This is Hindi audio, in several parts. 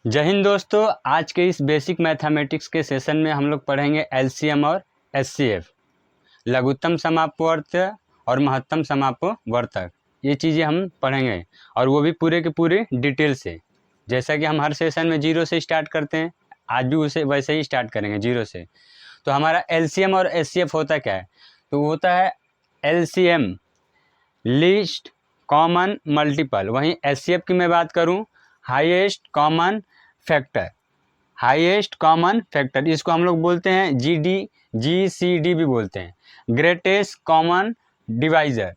जय हिंद दोस्तों। आज के इस बेसिक मैथमेटिक्स के सेशन में हम लोग पढ़ेंगे एलसीएम और एचसीएफ, लघुत्तम समापवर्तक और महत्तम समापवर्तक। ये चीज़ें हम पढ़ेंगे और वो भी पूरे के पूरे डिटेल से। जैसा कि हम हर सेशन में जीरो से स्टार्ट करते हैं, आज भी उसे वैसे ही स्टार्ट करेंगे जीरो से। तो हमारा एलसीएम और एचसीएफ होता क्या है? तो वो होता है एलसीएम लीस्ट कॉमन मल्टीपल। वहीं एचसीएफ की मैं बात करूँ, highest common factor. Highest common factor इसको हम लोग बोलते हैं GCD भी बोलते हैं, ग्रेटेस्ट कॉमन डिवाइज़र।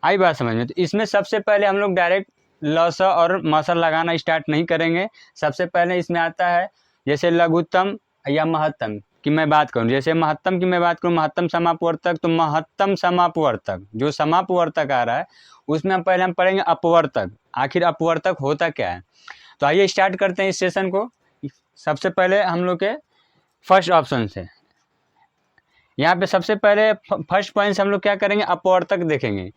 आई बात समझ में? तो इसमें सबसे पहले हम लोग डायरेक्ट लॉसा और मसल लगाना स्टार्ट नहीं करेंगे। सबसे पहले इसमें आता है जैसे लघुत्तम या महत्तम की मैं बात करूं, जैसे महत्तम की मैं बात करूं, महत्तम समापवर्तक। तो महत्तम समापवर्तक जो समापवर्तक आ रहा है उसमें हम पहले पढ़ेंगे अपवर्तक। आखिर अपवर्तक होता क्या है? तो आइए स्टार्ट करते हैं इस सेशन को। सबसे पहले हम लोग के फर्स्ट ऑप्शन से, यहाँ पे सबसे पहले फर्स्ट पॉइंट से हम लोग क्या करेंगे, अपवर्तक देखेंगे।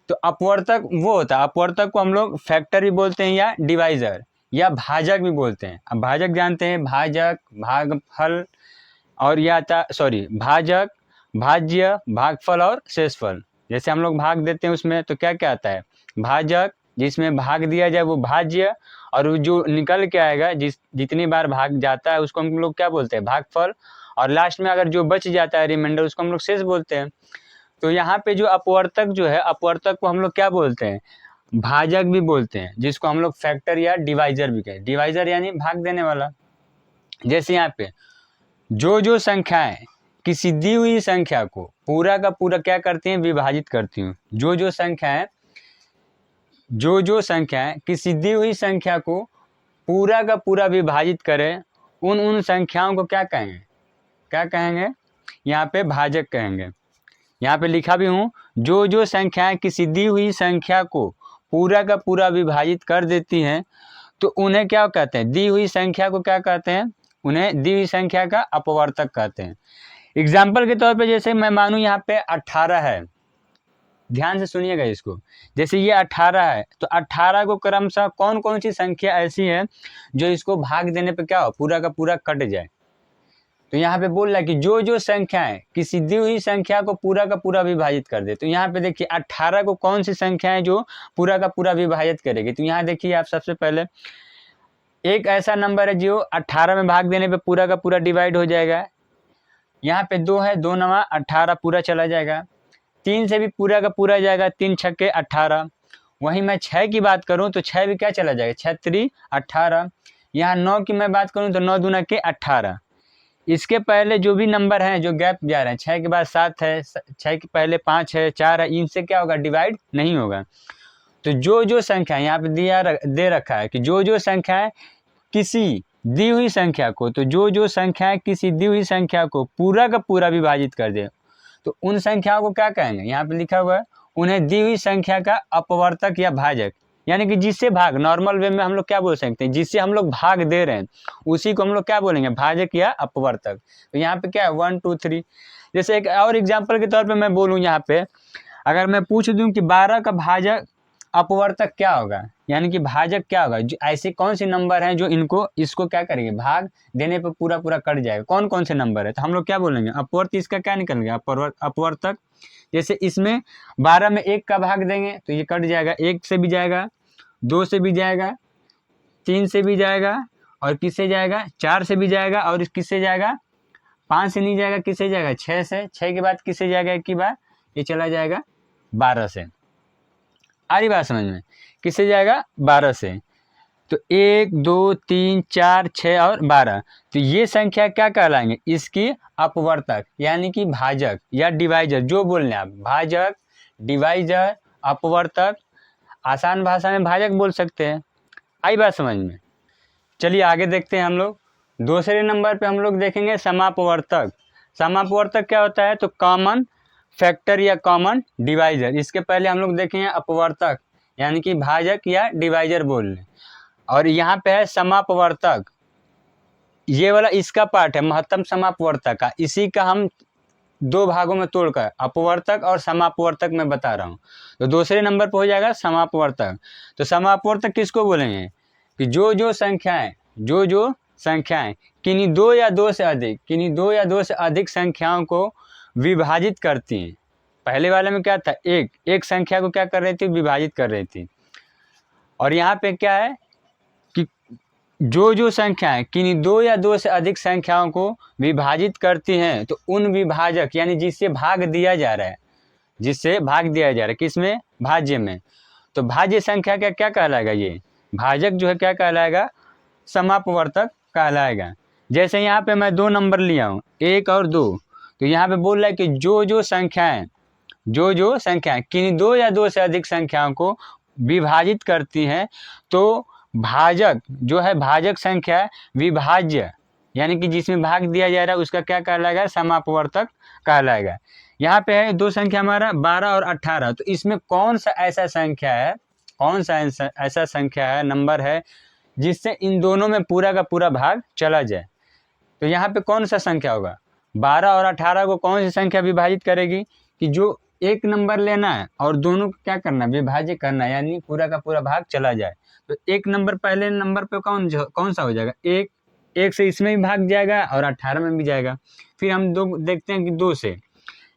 तो अपवर्तक वो होता है, अपवर्तक को हम लोग फैक्टर भी बोलते हैं या डिवाइज़र या भाजक भी बोलते हैं। अब भाजक जानते हैं, भाजक, भागफल और या आता भाजक, भाज्य, भागफल और शेषफल। जैसे हम लोग भाग देते हैं उसमें तो क्या क्या आता है, भाजक जिसमें भाग दिया जाए वो भाज्य, और जो निकल के आएगा जितनी बार भाग जाता है उसको हम लोग क्या बोलते हैं, भागफल। और लास्ट में अगर जो बच जाता है रिमाइंडर उसको हम लोग शेष बोलते हैं। तो यहाँ पे जो अपवर्तक जो है, अपवर्तक को हम लोग क्या बोलते हैं, भाजक भी बोलते हैं, जिसको हम लोग फैक्टर या डिवाइजर भी कहते हैं। डिवाइजर यानी भाग देने वाला। जैसे यहाँ पे जो संख्याएं किसी दी हुई संख्या को पूरा का पूरा क्या करती हैं, विभाजित करती हूँ। जो संख्याएं किसी दी हुई संख्या को पूरा का पूरा विभाजित करें, उन संख्याओं को क्या कहेंगे, यहाँ पे भाजक कहेंगे। यहाँ पे लिखा भी हूँ, जो संख्याएं किसी दी हुई संख्या को पूरा का पूरा विभाजित कर देती हैं तो उन्हें क्या कहते हैं, दी हुई संख्या को क्या कहते हैं, उन्हें दी हुई संख्या का अपवर्तक कहते हैं। एग्जाम्पल के तौर पे जैसे मैं मानूँ यहाँ पे 18 है, ध्यान से सुनिएगा इसको। जैसे ये 18 है तो 18 को क्रमशः कौन कौन सी संख्या ऐसी है जो इसको भाग देने पे क्या हो, पूरा का पूरा कट जाए। तो यहाँ पे बोल रहा है कि जो संख्याएं किसी दी हुई संख्या को पूरा का पूरा विभाजित कर दे। तो यहाँ पे देखिए 18 को कौन सी संख्या है जो पूरा का पूरा विभाजित करेगी। तो यहाँ देखिए आप सबसे पहले एक ऐसा नंबर है जो 18 में भाग देने पे पूरा का पूरा डिवाइड हो जाएगा। यहाँ पे 2 है, 2 9 18 पूरा चला जाएगा। 3 से भी पूरा का पूरा जाएगा, 3 छक्के 18। वहीं मैं 6 की बात करूँ तो 6 भी क्या चला जाएगा, 6 3 18। यहाँ 9 की मैं बात करूँ तो 9 दूना के 18। इसके पहले जो भी नंबर हैं जो गैप जा रहे हैं, 6 के बाद 7 है, 6 के पहले 5 है, 4 है, इनसे क्या होगा, डिवाइड नहीं होगा। तो जो संख्या यहाँ पे दे रखा है कि जो संख्याएं किसी दी हुई संख्या को, तो जो संख्याएं किसी दी हुई संख्या को पूरा का पूरा विभाजित कर दे तो उन संख्याओं को क्या कहेंगे, यहाँ पे लिखा हुआ है उन्हें दी हुई संख्या का अपवर्तक या भाजक। यानी कि जिससे भाग, नॉर्मल वे में हम लोग क्या बोल सकते हैं, जिससे हम लोग भाग दे रहे हैं उसी को हम लोग क्या बोलेंगे, भाजक या अपवर्तक। तो यहाँ पे क्या है 1 2 3। जैसे एक और एग्जांपल के तौर पे मैं बोलूँ, यहाँ पे अगर मैं पूछ दूं कि 12 का भाजक अपवर्तक क्या होगा, यानी कि भाजक क्या होगा, जो ऐसे कौन से नंबर हैं जो इसको क्या करेंगे, भाग देने पर पूरा पूरा कट जाएगा, कौन कौन से नंबर है। तो हम लोग क्या बोलेंगे, अपवर्त, इसका क्या निकल गया, अपवर्तक। जैसे इसमें 12 में 1 का भाग देंगे तो ये कट जाएगा, 1 से भी जाएगा, 2 से भी जाएगा, 3 से भी जाएगा, और किससे जाएगा, 4 से भी जाएगा, और किससे जाएगा, 5 से नहीं जाएगा, किससे जाएगा, 6 से। 6 के बाद किससे जाएगा, एक की बार ये चला जाएगा 12 से। आ रही बात समझ में, किससे जाएगा, 12 से। तो 1 2 3 4 6 और 12, तो ये संख्या क्या कहलाएंगे, इसकी अपवर्तक यानी कि भाजक या डिवाइजर, जो बोलने आप, भाजक, डिवाइजर, अपवर्तक। आसान भाषा में भाजक बोल सकते हैं। आई बात समझ में? चलिए आगे देखते हैं हम लोग। दूसरे नंबर पे हम लोग देखेंगे समापवर्तक। समापवर्तक क्या होता है, तो कॉमन फैक्टर या कॉमन डिवाइजर। इसके पहले हम लोग देखेंगे अपवर्तक यानी कि भाजक या डिवाइजर बोल लें। और यहाँ पे है समापवर्तक, ये वाला इसका पार्ट है महत्तम समापवर्तक का। इसी का हम 2 भागों में तोड़कर अपवर्तक और समापवर्तक में बता रहा हूँ। तो दूसरे नंबर पर हो जाएगा समापवर्तक। तो समापवर्तक किसको बोलेंगे कि जो संख्याएं जो संख्याएं किन्हीं दो या दो से अधिक संख्याओं को विभाजित करती हैं। पहले वाले में क्या था, एक संख्या को क्या कर रही थी, विभाजित कर रही थी। और यहाँ पे क्या है कि जो संख्याएं किन्हीं दो या दो से अधिक संख्याओं को विभाजित करती हैं, तो उन विभाजक यानी जिससे भाग दिया जा रहा है, किसमें, भाज्य में, तो भाज्य संख्या का क्या कहलाएगा, ये भाजक जो है क्या कहलाएगा, समापवर्तक कहलाएगा। जैसे यहाँ पे मैं 2 नंबर लिया हूँ, 1 और 2, तो यहाँ पे बोल रहा है कि जो संख्याएं किन्हीं दो या दो से अधिक संख्याओं को विभाजित करती हैं, तो भाजक जो है, भाजक संख्या विभाज्य यानी कि जिसमें भाग दिया जा रहा है उसका क्या कहलाएगा, समापवर्तक कहलाएगा। यहाँ पे है 2 संख्या हमारा 12 और 18, तो इसमें कौन सा ऐसा संख्या है, नंबर है जिससे इन दोनों में पूरा का पूरा भाग चला जाए। तो यहाँ पे कौन सा संख्या होगा, 12 और 18 को कौन सी संख्या विभाजित करेगी, कि जो एक नंबर लेना है और दोनों को क्या करना, विभाज्य करना, यानी पूरा का पूरा भाग चला जाए। तो एक नंबर पहले नंबर पे कौन सा हो जाएगा, एक से इसमें भी भाग जाएगा और 18 में भी जाएगा। फिर हम 2 देखते हैं कि 2 से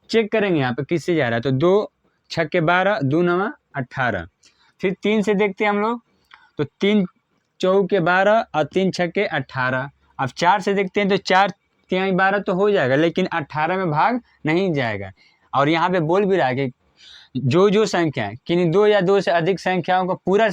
चेक करेंगे यहाँ पे किससे जा रहा है, तो 2 छक्के 12, 2 9 18। फिर 3 से देखते हैं हम लोग, तो 3 चौके 12 और 3 छक्के 18। अब 4 से देखते हैं, तो 4 तिहाई 12 तो हो जाएगा, लेकिन 18 में भाग नहीं जाएगा। और यहाँ पे बोल भी रहा है कि जो संख्या किन्हीं दो या दो से अधिक संख्याओं को पूरा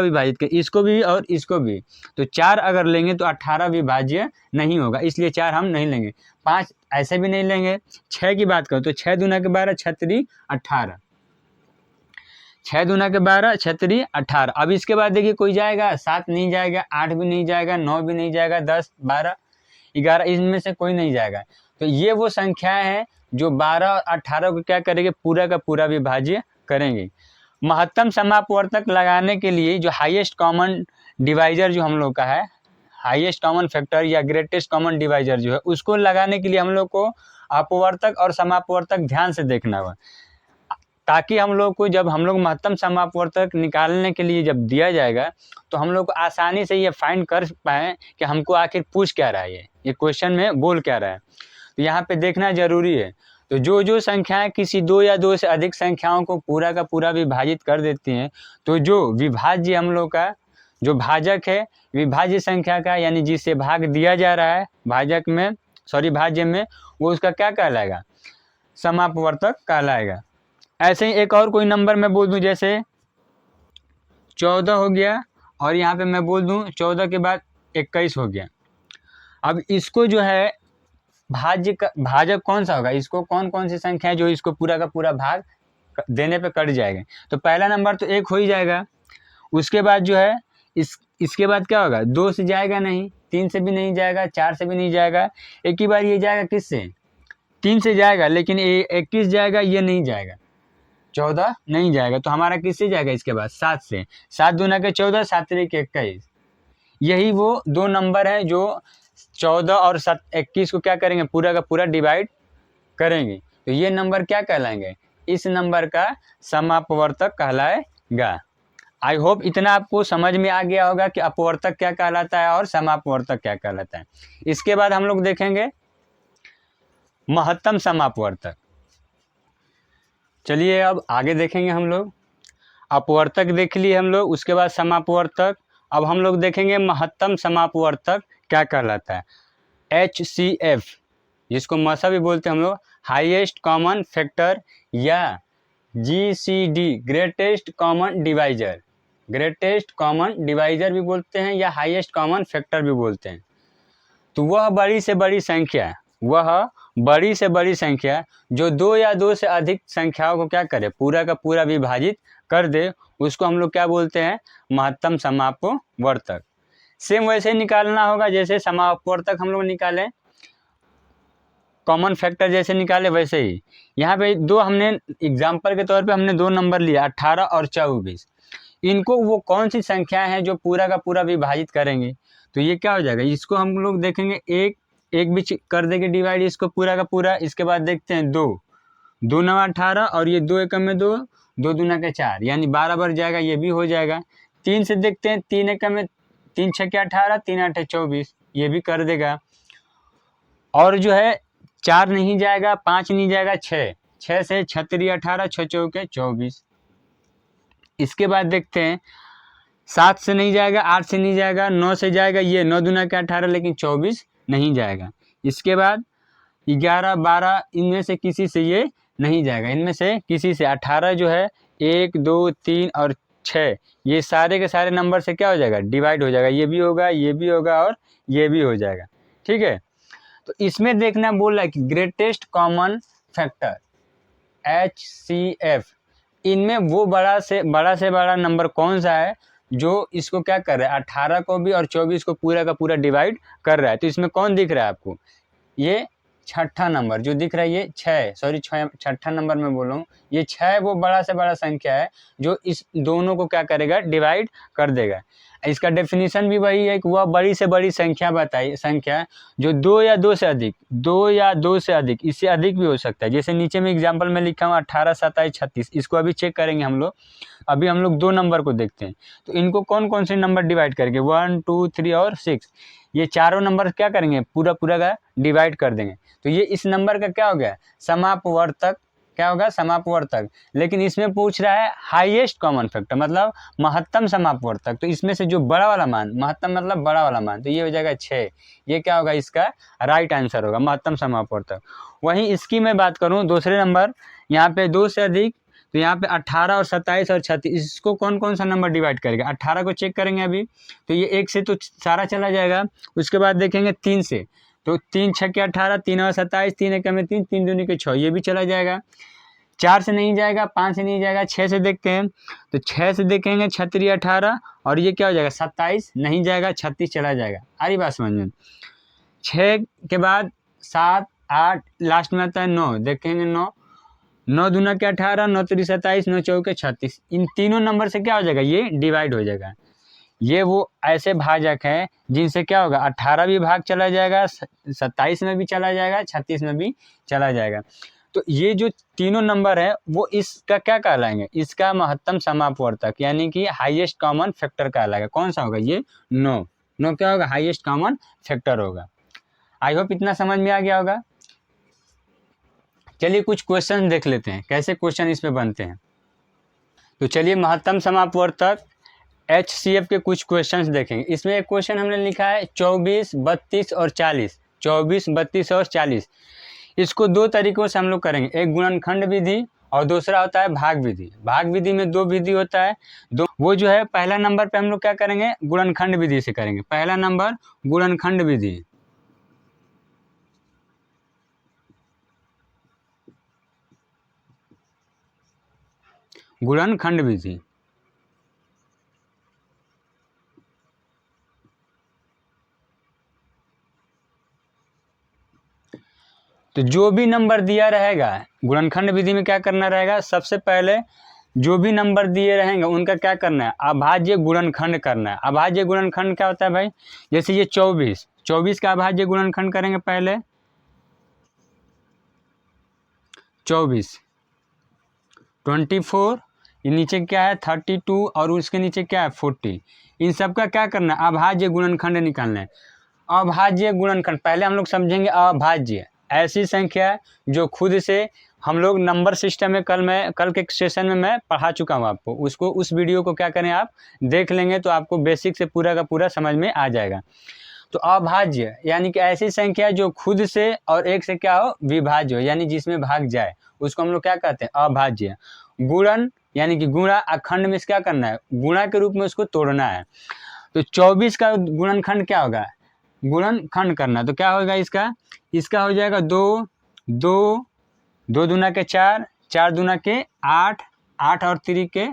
विभाजित कर, इसको भी और इसको भी, तो 4 अगर लेंगे तो 18 विभाज्य नहीं होगा, इसलिए 4 हम नहीं लेंगे। 5 ऐसे भी नहीं लेंगे। 6 की बात करो तो 6 दूना के 12 छत्री 18, 6 दूना के 12 छत्री 18। अब इसके बाद देखिए कोई जाएगा, 7 नहीं जाएगा, 8 भी नहीं जाएगा, 9 भी नहीं जाएगा, 10 12 11 इनमें से कोई नहीं जाएगा। तो ये वो संख्याएं हैं जो 12 और 18 को क्या करेंगे, पूरा का पूरा विभाज्य करेंगे। महत्तम समापवर्तक लगाने के लिए जो हाईएस्ट कॉमन डिवाइजर जो हम लोग का है, हाईएस्ट कॉमन फैक्टर या ग्रेटेस्ट कॉमन डिवाइजर जो है, उसको लगाने के लिए हम लोग को अपवर्तक और समापवर्तक ध्यान से देखना होगा, ताकि हम लोग को जब हम लोग महत्तम समापवर्तक निकालने के लिए जब दिया जाएगा तो हम लोग को आसानी से ये फाइंड कर पाएँ कि हमको आखिर पूछ क्या रहा है, ये क्वेश्चन में बोल क्या रहा है। तो यहाँ पे देखना जरूरी है। तो जो संख्याएं किसी दो या दो से अधिक संख्याओं को पूरा का पूरा विभाजित कर देती हैं, तो जो विभाज्य हम लोग का जो भाजक है विभाज्य संख्या का, यानी जिससे भाग दिया जा रहा है भाज्य में, वो उसका क्या कहलाएगा, समापवर्तक कहलाएगा। ऐसे ही एक और कोई नंबर मैं बोल दूं, जैसे 14 हो गया, और यहाँ पे मैं बोल दूं 14 के बाद 21 हो गया। अब इसको जो है भाजक कौन सा होगा, इसको कौन सी संख्या है जो इसको पूरा का पूरा भाग देने पे कट जाएगा। तो पहला नंबर तो 1 हो ही जाएगा। उसके बाद जो है इसके बाद क्या होगा, 2 से जाएगा नहीं, 3 से भी नहीं जाएगा, 4 से भी नहीं जाएगा। एक ही बार ये जाएगा किससे, 3 से जाएगा, लेकिन 21 जाएगा, ये नहीं जाएगा, 14 नहीं जाएगा। तो हमारा किससे जाएगा, इसके बाद 7 से। 7 दूना के 14, 7 त्रिक 21। यही वो 2 नंबर हैं जो 14 और 21 को क्या करेंगे, पूरा का पूरा डिवाइड करेंगे। तो ये नंबर क्या कहलाएंगे, इस नंबर का समापवर्तक कहलाएगा। आई होप इतना आपको समझ में आ गया होगा कि अपवर्तक क्या कहलाता है और समापवर्तक क्या कहलाता है। इसके बाद हम लोग देखेंगे महत्तम समापवर्तक। चलिए अब आगे देखेंगे हम लोग। अपवर्तक देख लिए हम लोग, उसके बाद समापवर्तक। अब हम लोग देखेंगे महत्तम समापवर्तक क्या कहलाता है। HCF, जिसको मसा भी बोलते हैं हम लोग, हाईएस्ट कॉमन फैक्टर, या GCD, ग्रेटेस्ट कॉमन डिवाइजर भी बोलते हैं, या हाईएस्ट कॉमन फैक्टर भी बोलते हैं। तो वह बड़ी से बड़ी संख्या जो 2 या 2 से अधिक संख्याओं को क्या करे, पूरा का पूरा विभाजित कर दे, उसको हम लोग क्या बोलते हैं, महत्तम समापवर्तक। सेम वैसे ही निकालना होगा जैसे समापवर्तक हम लोग निकालें, कॉमन फैक्टर जैसे निकाले वैसे ही। यहाँ पे 2 हमने एग्जाम्पल के तौर पे हमने 2 नंबर लिया, 18 और 24। इनको वो कौन सी संख्या है जो पूरा का पूरा विभाजित करेंगे, तो ये क्या हो जाएगा, इसको हम लोग देखेंगे एक भी कर देंगे डिवाइड इसको पूरा का पूरा। इसके बाद देखते हैं 2 9 18, और ये 2 एकम में 2, 2 दूना के 4, यानी 12 बढ़ जाएगा, ये भी हो जाएगा। 3 से देखते हैं, 3 एकम में 3 छक्के 18, 3 8 24, ये भी कर देगा। और जो है 4 नहीं जाएगा, 5 नहीं जाएगा, 6 से 6 3 18, 6 चौके 24। इसके बाद देखते हैं 7 से नहीं जाएगा, 8 से नहीं जाएगा, 9 से जाएगा, ये 9 दूना के 18, लेकिन 24 नहीं जाएगा। इसके बाद 11 12 इनमें से किसी से ये नहीं जाएगा, इनमें से किसी से 18 जो है 1 2 3 और 6, ये सारे के सारे नंबर से क्या हो जाएगा, डिवाइड हो जाएगा। ये भी होगा, ये भी होगा और ये भी हो जाएगा। ठीक है, तो इसमें देखना बोल रहा है कि ग्रेटेस्ट कॉमन फैक्टर HCF, इनमें वो बड़ा से बड़ा नंबर कौन सा है जो इसको क्या कर रहा है, 18 को भी और 24 को पूरा का पूरा डिवाइड कर रहा है। तो इसमें कौन दिख रहा है आपको, ये छठा नंबर जो दिख रहा है, ये 6 नंबर में बोल रहा हूँ, ये 6 वो बड़ा से बड़ा संख्या है जो इस दोनों को क्या करेगा, डिवाइड कर देगा। इसका डेफिनेशन भी वही है कि वह बड़ी से बड़ी संख्या बताई, संख्या जो 2 या 2 से अधिक, इससे अधिक भी हो सकता है। जैसे नीचे में एग्जाम्पल में लिखा हूँ 18 27 36, इसको अभी चेक करेंगे हम लोग। अभी हम लोग 2 नंबर को देखते हैं, तो इनको कौन कौन से नंबर डिवाइड करेंगे, 1 2 3 और 6, ये चारों नंबर क्या करेंगे, पूरा का डिवाइड कर देंगे। तो ये इस नंबर का क्या हो गया, समापवर्तक, क्या होगा, समापवर्तक। लेकिन इसमें पूछ रहा है हाईएस्ट कॉमन फैक्टर, मतलब महत्तम समापवर्तक। तो इसमें से जो बड़ा वाला मान, महत्तम मतलब बड़ा वाला मान, तो ये हो जाएगा 6, ये क्या होगा, इसका राइट आंसर होगा, महत्तम समापवर्तक। वहीं इसकी मैं बात करूँ दूसरे नंबर, यहाँ पे 2 से अधिक, तो यहाँ पे 18 और 27 और 36, इसको कौन कौन सा नंबर डिवाइड करेगा, 18 को चेक करेंगे अभी, तो ये 1 से तो सारा चला जाएगा। उसके बाद देखेंगे 3 से, तो 3 छक्के 18, 3 और 27, 3 एक में 3, 3 दूनी के 6, ये भी चला जाएगा। 4 से नहीं जाएगा, 5 से नहीं जाएगा, 6 से देखते हैं, तो 6 से देखेंगे 6 3 18, और ये क्या हो जाएगा, 27 नहीं जाएगा, 36 चला जाएगा। आ रही बात समझ में। 6 के बाद 7 8, लास्ट में आता है 9, देखेंगे 9 दूना के 18, 9 3 27, 9 चौके 36, इन तीनों नंबर से क्या हो जाएगा, ये डिवाइड हो जाएगा। ये वो ऐसे भाजक है जिनसे क्या होगा, 18 भी भाग चला जाएगा, 27 में भी चला जाएगा, 36 में भी चला जाएगा। तो ये जो तीनों नंबर है वो इसका क्या कहलाएंगे, इसका महत्तम समापवर्तक, यानी कि हाईएस्ट कॉमन फैक्टर कहलाएगा। कौन सा होगा, ये 9 क्या होगा, हाईएस्ट कॉमन फैक्टर होगा। आई होप इतना समझ में आ गया होगा। चलिए कुछ क्वेश्चन देख लेते हैं, कैसे क्वेश्चन इस पे बनते हैं। तो चलिए महत्तम समापवर्तक HCF के कुछ क्वेश्चंस देखेंगे। इसमें एक क्वेश्चन हमने लिखा है 24 32 और 40, 24 32 और 40। इसको 2 तरीकों से हम लोग करेंगे, एक गुणनखंड विधि और दूसरा होता है भाग विधि। भाग विधि में 2 विधि होता है, दो वो जो है पहला नंबर पे हम लोग क्या करेंगे, गुणनखंड विधि से करेंगे। पहला नंबर गुणनखंड विधि, गुणनखंड विधि। तो जो भी नंबर दिया रहेगा गुणनखंड विधि में क्या करना रहेगा, सबसे पहले जो भी नंबर दिए रहेंगे उनका क्या करना है, अभाज्य गुणनखंड करना है। अभाज्य गुणनखंड क्या होता है भाई, जैसे ये 24 का अभाज्य गुणनखंड करेंगे पहले, 24 24, ये नीचे क्या है 32 और उसके नीचे क्या है 40, इन सब का क्या करना है, अभाज्य गुणनखंड निकालना है। अभाज्य गुणनखंड पहले हम लोग समझेंगे। अभाज्य ऐसी संख्या जो खुद से, हम लोग नंबर सिस्टम में कल के सेशन में मैं पढ़ा चुका हूँ आपको, उसको उस वीडियो को क्या करें आप देख लेंगे तो आपको बेसिक से पूरा का पूरा समझ में आ जाएगा। तो अभाज्य यानी कि ऐसी संख्या जो खुद से और एक से क्या हो, विभाज्य हो, यानी जिसमें भाग जाए, उसको हम लोग क्या कहते हैं, अभाज्य। गुणन यानी कि गुणा, अखंड में क्या करना है, गुणा के रूप में उसको तोड़ना है। तो 24 का गुणनखंड क्या होगा, गुणनखंड करना, तो क्या होगा इसका हो जाएगा 2 2 2 दूना के 4, 4 दूना के 8, 8 और 3 के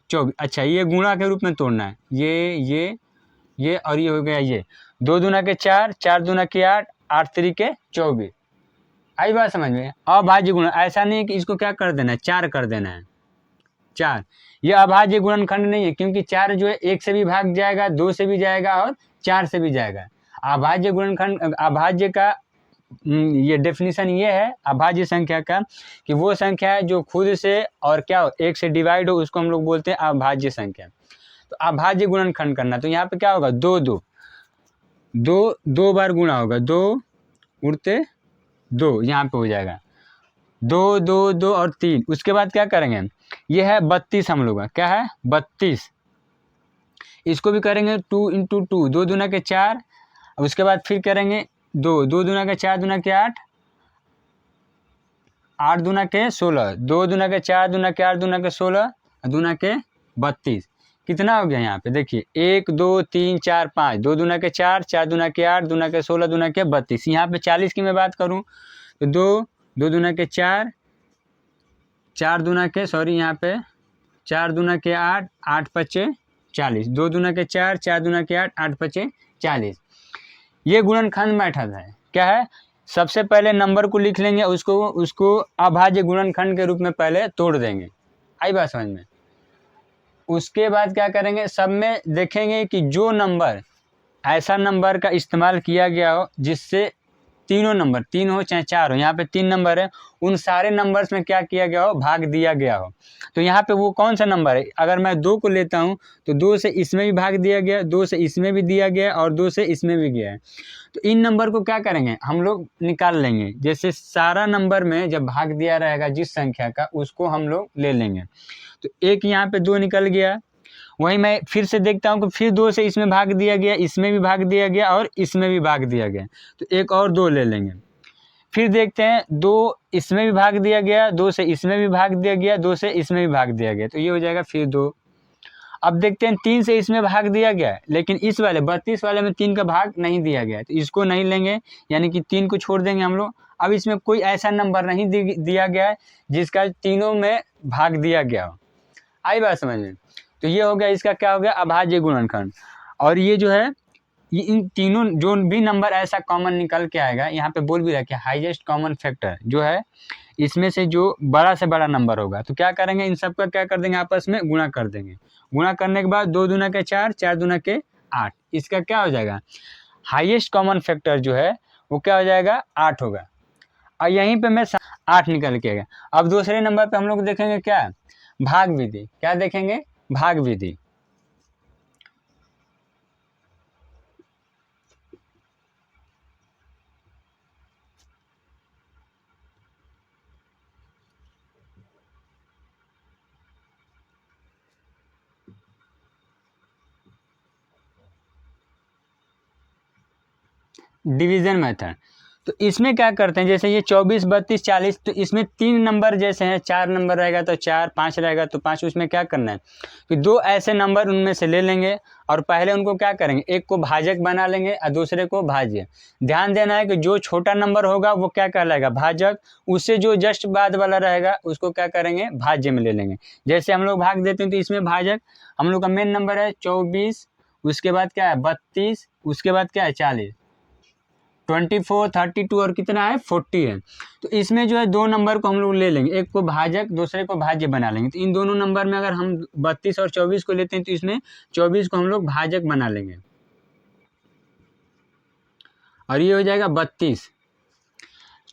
24। अच्छा, ये गुणा के रूप में तोड़ना है, ये और ये हो गया, ये 2 दूना के 4, 4 दूना के 8, 8 3 के 24। आई बात समझ में। अभाज्य गुणन, ऐसा नहीं है कि इसको क्या कर देना है, 4 कर देना है, 4। ये अभाज्य गुणनखंड नहीं है, क्योंकि 4 जो है 1 से भी भाग जाएगा, 2 से भी जाएगा और 4 से भी जाएगा। अभाज्य गुणनखंड, अभाज्य का ये डेफिनेशन ये है अभाज्य संख्या का, कि वो संख्या है जो खुद से और क्या हो, 1 से डिवाइड हो, उसको हम लोग बोलते हैं अभाज्य संख्या। तो अभाज्य गुणनखंड करना, तो यहाँ पे क्या होगा, दो दो दो दो बार गुणा होगा, दो उड़ते दो, यहाँ पे हो जाएगा दो दो दो और तीन। उसके बाद क्या करेंगे, ये है 32 हम लोग का, क्या है 32, इसको भी करेंगे 2 इंटू 2, 2 दूना के 4, उसके बाद फिर करेंगे 2 2 दूना के 4 दूना के 8, 8 दूना के 16, 2 दूना के 4 दूना के 8 दूना के 16 दूना के 32, कितना हो गया यहाँ पे देखिए 1 2 3 4 5, 2 दूना के 4, 4 दूना के 8 दूना के 16 दूना के 32। यहाँ पे 40 की मैं बात करूँ तो 2 2 दूना के 4, 4 दूना के यहाँ पे 4 दूना के 8, 8 पचे 40, 2 दूना के 4, 4 दूना के 8, 8 पचे 40। ये गुणनखंड मेथड है, क्या है, सबसे पहले नंबर को लिख लेंगे, उसको अभाज्य गुणनखंड के रूप में पहले तोड़ देंगे, आई बात समझ में। उसके बाद क्या करेंगे, सब में देखेंगे कि जो नंबर, ऐसा नंबर का इस्तेमाल किया गया हो जिससे तीनों नंबर, 3 हो चाहे 4 हो, यहाँ पे 3 नंबर है, उन सारे नंबर्स में क्या किया गया हो, भाग दिया गया हो। तो यहाँ पे वो कौन सा नंबर है, अगर मैं 2 को लेता हूँ तो 2 से इसमें भी भाग दिया गया, 2 से इसमें भी दिया गया और 2 से इसमें भी गया है। तो इन नंबर को क्या करेंगे, हम लोग निकाल लेंगे, जैसे सारा नंबर में जब भाग दिया रहेगा जिस संख्या का, उसको हम लोग ले लेंगे। तो एक यहाँ पे 2 निकल गया, वहीं मैं फिर से देखता हूँ कि फिर 2 से इसमें भाग दिया गया, इसमें भी भाग दिया गया और इसमें भी भाग दिया गया, तो एक और 2 ले लेंगे। फिर देखते हैं 2 इसमें भी भाग दिया गया, 2 से इसमें भी भाग दिया गया, 2 से इसमें भी भाग दिया गया, तो ये हो जाएगा फिर 2। अब देखते हैं 3 से इसमें भाग दिया गया, लेकिन इस वाले 32 वाले में 3 का भाग नहीं दिया गया, तो इसको नहीं लेंगे, यानी कि 3 को छोड़ देंगे हम लोग। अब इसमें कोई ऐसा नंबर नहीं दिया गया है जिसका तीनों में भाग दिया गया हो, आई बात समझ में। तो ये हो गया, इसका क्या हो गया, अभाज्य गुणनखंड। और ये जो है, ये इन तीनों जो भी नंबर ऐसा कॉमन निकल के आएगा, यहाँ पे बोल भी रहा है कि हाईएस्ट कॉमन फैक्टर जो है, इसमें से जो बड़ा से बड़ा नंबर होगा, तो क्या करेंगे, इन सब का क्या कर देंगे, आपस में गुणा कर देंगे। गुणा करने के बाद 2 दूना के 4, 4 दूना के 8, इसका क्या हो जाएगा, हाईएस्ट कॉमन फैक्टर जो है वो क्या हो जाएगा, 8 होगा। और यहीं पे मैं 8 निकल के आएगा। अब दूसरे नंबर पे हम लोग देखेंगे क्या, भाग विधि, क्या देखेंगे, भाग विधि। डिवीजन मेथड, तो इसमें क्या करते हैं, जैसे ये 24 32 40, तो इसमें 3 नंबर जैसे हैं, 4 नंबर रहेगा तो 4, 5 रहेगा तो 5, उसमें क्या करना है कि 2 ऐसे नंबर उनमें से ले लेंगे और पहले उनको क्या करेंगे, एक को भाजक बना लेंगे और दूसरे को भाज्य। ध्यान देना है कि जो छोटा नंबर होगा वो क्या कहलाएगा, भाजक, उससे जो जस्ट बाद वाला रहेगा उसको क्या करेंगे, भाज्य में ले लेंगे। जैसे हम लोग भाग देते हैं तो इसमें भाजक, हम लोग का मेन नंबर है 24, उसके बाद क्या है 32, उसके बाद क्या है 40, 24 32 और कितना है 40 है। तो इसमें जो है 2 नंबर को हम लोग ले लेंगे, एक को भाजक दूसरे को भाज्य बना लेंगे। तो इन दोनों नंबर में अगर हम 32 और 24 को लेते हैं तो इसमें 24 को हम लोग भाजक बना लेंगे और ये हो जाएगा 32।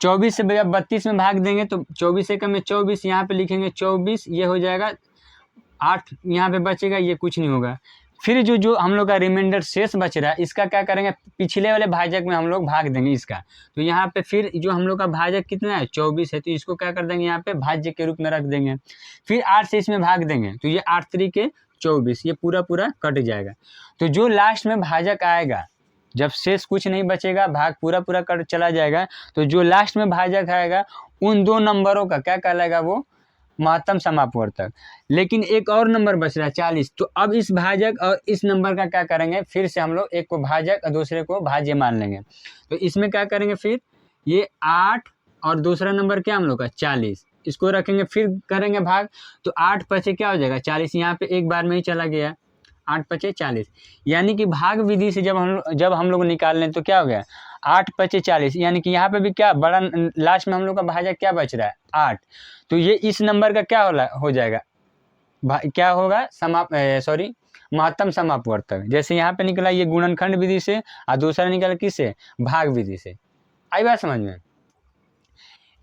24 से जब 32 में भाग देंगे तो 24 से कम में 24, यहाँ पे लिखेंगे 24, ये हो जाएगा 8, यहाँ पे बचेगा, ये कुछ नहीं होगा। फिर जो हम लोग का रिमाइंडर शेष बच रहा है, इसका क्या करेंगे, पिछले वाले भाजक में हम लोग भाग देंगे इसका। तो यहाँ पे फिर जो हम लोग का भाजक कितना है 24 है, तो इसको क्या कर देंगे, यहाँ पे भाज्य के रूप में रख देंगे। फिर 8 से इसमें भाग देंगे तो ये 8 3 24, ये पूरा पूरा कट जाएगा। तो जो लास्ट में भाजक आएगा, जब शेष कुछ नहीं बचेगा, भाग पूरा पूरा कट चला जाएगा, तो जो लास्ट में भाजक आएगा उन 2 नंबरों का क्या कहलाएगा, वो महत्तम समापवर्तक। लेकिन एक और नंबर बच रहा है 40, तो अब इस भाजक और इस नंबर का क्या करेंगे, फिर से हम लोग एक को भाजक और दूसरे को भाज्य मान लेंगे। तो इसमें क्या करेंगे, फिर ये 8 और दूसरा नंबर क्या हम लोग का 40, इसको रखेंगे, फिर करेंगे भाग, तो 8 पचे क्या हो जाएगा 40, यहाँ पे एक बार में ही चला गया, 8 पचे 40। यानी कि भाग विधि से जब हम लोग निकाल लें तो क्या हो गया, 8 पचे 40, यानी कि यहाँ पे भी क्या बड़ा लास्ट में हम लोग का भाजक क्या बच रहा है 8। तो ये इस नंबर का क्या हो जाएगा, क्या होगा, महत्तम समापवर्तक। जैसे यहाँ पे निकला ये गुणनखंड विधि से और दूसरा निकला किससे, भाग विधि से। आई बात समझ में।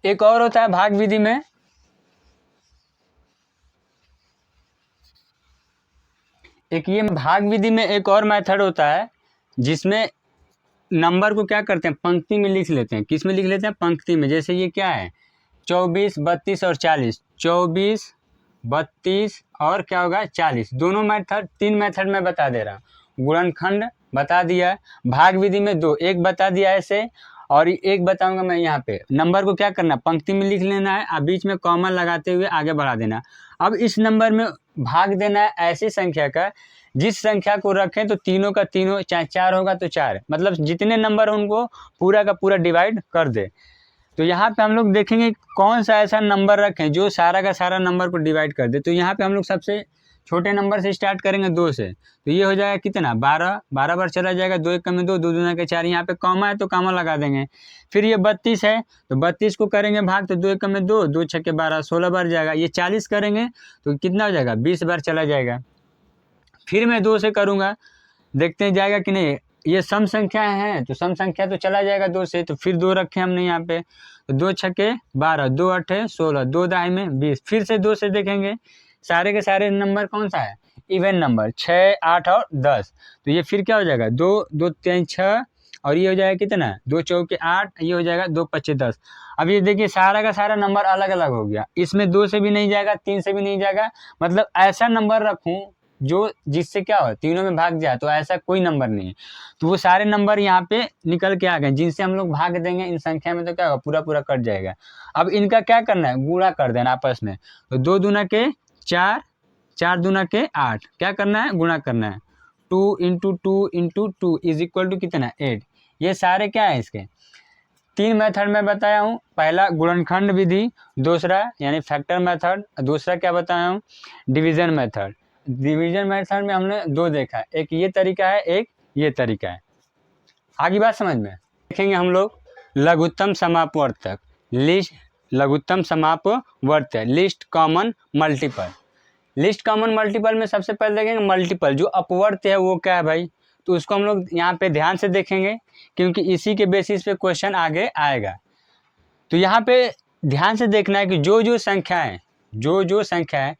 एक और होता है भाग विधि में, एक ये भाग विधि में एक और मेथड होता है जिसमें नंबर को क्या करते हैं, पंक्ति में लिख लेते हैं। किस में लिख लेते हैं? पंक्ति में। जैसे ये क्या है, 24, 32 और 40। 24, 32 और क्या होगा 40। दोनों मेथड, 3 मेथड में बता दे रहा हूँ। गुणनखंड बता दिया, भाग विधि में 2, एक बता दिया ऐसे, और एक बताऊंगा मैं यहाँ पे। नंबर को क्या करना, पंक्ति में लिख लेना है और बीच में कॉमा लगाते हुए आगे बढ़ा देना। अब इस नंबर में भाग देना है ऐसी संख्या का जिस संख्या को रखें तो तीनों का तीनों, चाहे 4 होगा तो 4, मतलब जितने नंबर उनको पूरा का पूरा डिवाइड कर दे। तो यहाँ पे हम लोग देखेंगे कौन सा ऐसा नंबर रखें जो सारा का सारा नंबर को डिवाइड कर दे। तो यहाँ पे हम लोग सबसे छोटे नंबर से स्टार्ट करेंगे 2 से। तो ये हो जाएगा कितना, 12। 12 बार चला जाएगा, 2 एक में 2, 2 दूना के 4। यहाँ पे कॉमा है तो कॉमा लगा देंगे। फिर ये 32 है तो 32 को करेंगे भाग, तो 2 एक में 2, 2 छक्के 12, 16 बार जाएगा। ये 40 करेंगे तो कितना हो जाएगा, 20 बार चला जाएगा। फिर मैं 2 से करूँगा, देखते हैं जाएगा कि नहीं। ये सम संख्या है तो सम संख्या तो चला जाएगा 2 से, तो फिर 2 रखे हमने यहाँ पे। तो 2 छक्के 12, 2 अठे 16, 2 दाएं में 20। फिर से 2 से देखेंगे, सारे के सारे नंबर कौन सा है, इवन नंबर, 6, 8 और 10। तो ये फिर क्या हो जाएगा, 2, 2 3 6, और ये हो जाएगा कितना, 2 चौके 8, ये हो जाएगा 2 पच्चे 10। अब ये देखिए सारा का सारा नंबर अलग अलग हो गया। इसमें 2 से भी नहीं जाएगा, 3 से भी नहीं जाएगा, मतलब ऐसा नंबर रखूँ जो जिससे क्या हो, तीनों में भाग जाए। तो ऐसा कोई नंबर नहीं है। तो वो सारे नंबर यहाँ पे निकल के आ गए जिनसे हम लोग भाग देंगे इन संख्या में, तो क्या होगा, पूरा पूरा कट जाएगा। अब इनका क्या करना है, गुणा कर देना आपस में। तो 2 दूना के 4, 4 दूना के 8, क्या करना है, गुणा करना है। 2 into 2 into 2 is equal to कितना, 8। ये सारे क्या है इसके, 3 मेथड में बताया हूँ। पहला गुणनखंड विधि, दूसरा यानी फैक्टर मेथड, दूसरा क्या बताया हूँ, डिवीजन मेथड। डिवीजन मेथड में हमने 2 देखा है, एक ये तरीका है, एक ये तरीका है। आगे बात समझ में देखेंगे हम लोग। लघुत्तम समापवर्तक, लिस्ट, लघुत्तम समापवर्तक, least common multiple. Least common multiple में सबसे पहले देखेंगे मल्टीपल, जो अपवर्त है वो क्या है भाई, तो उसको हम लोग यहाँ पे ध्यान से देखेंगे क्योंकि इसी के बेसिस पे क्वेश्चन आगे आएगा। तो यहाँ पे ध्यान से देखना है कि जो संख्याएं, जो संख्याएं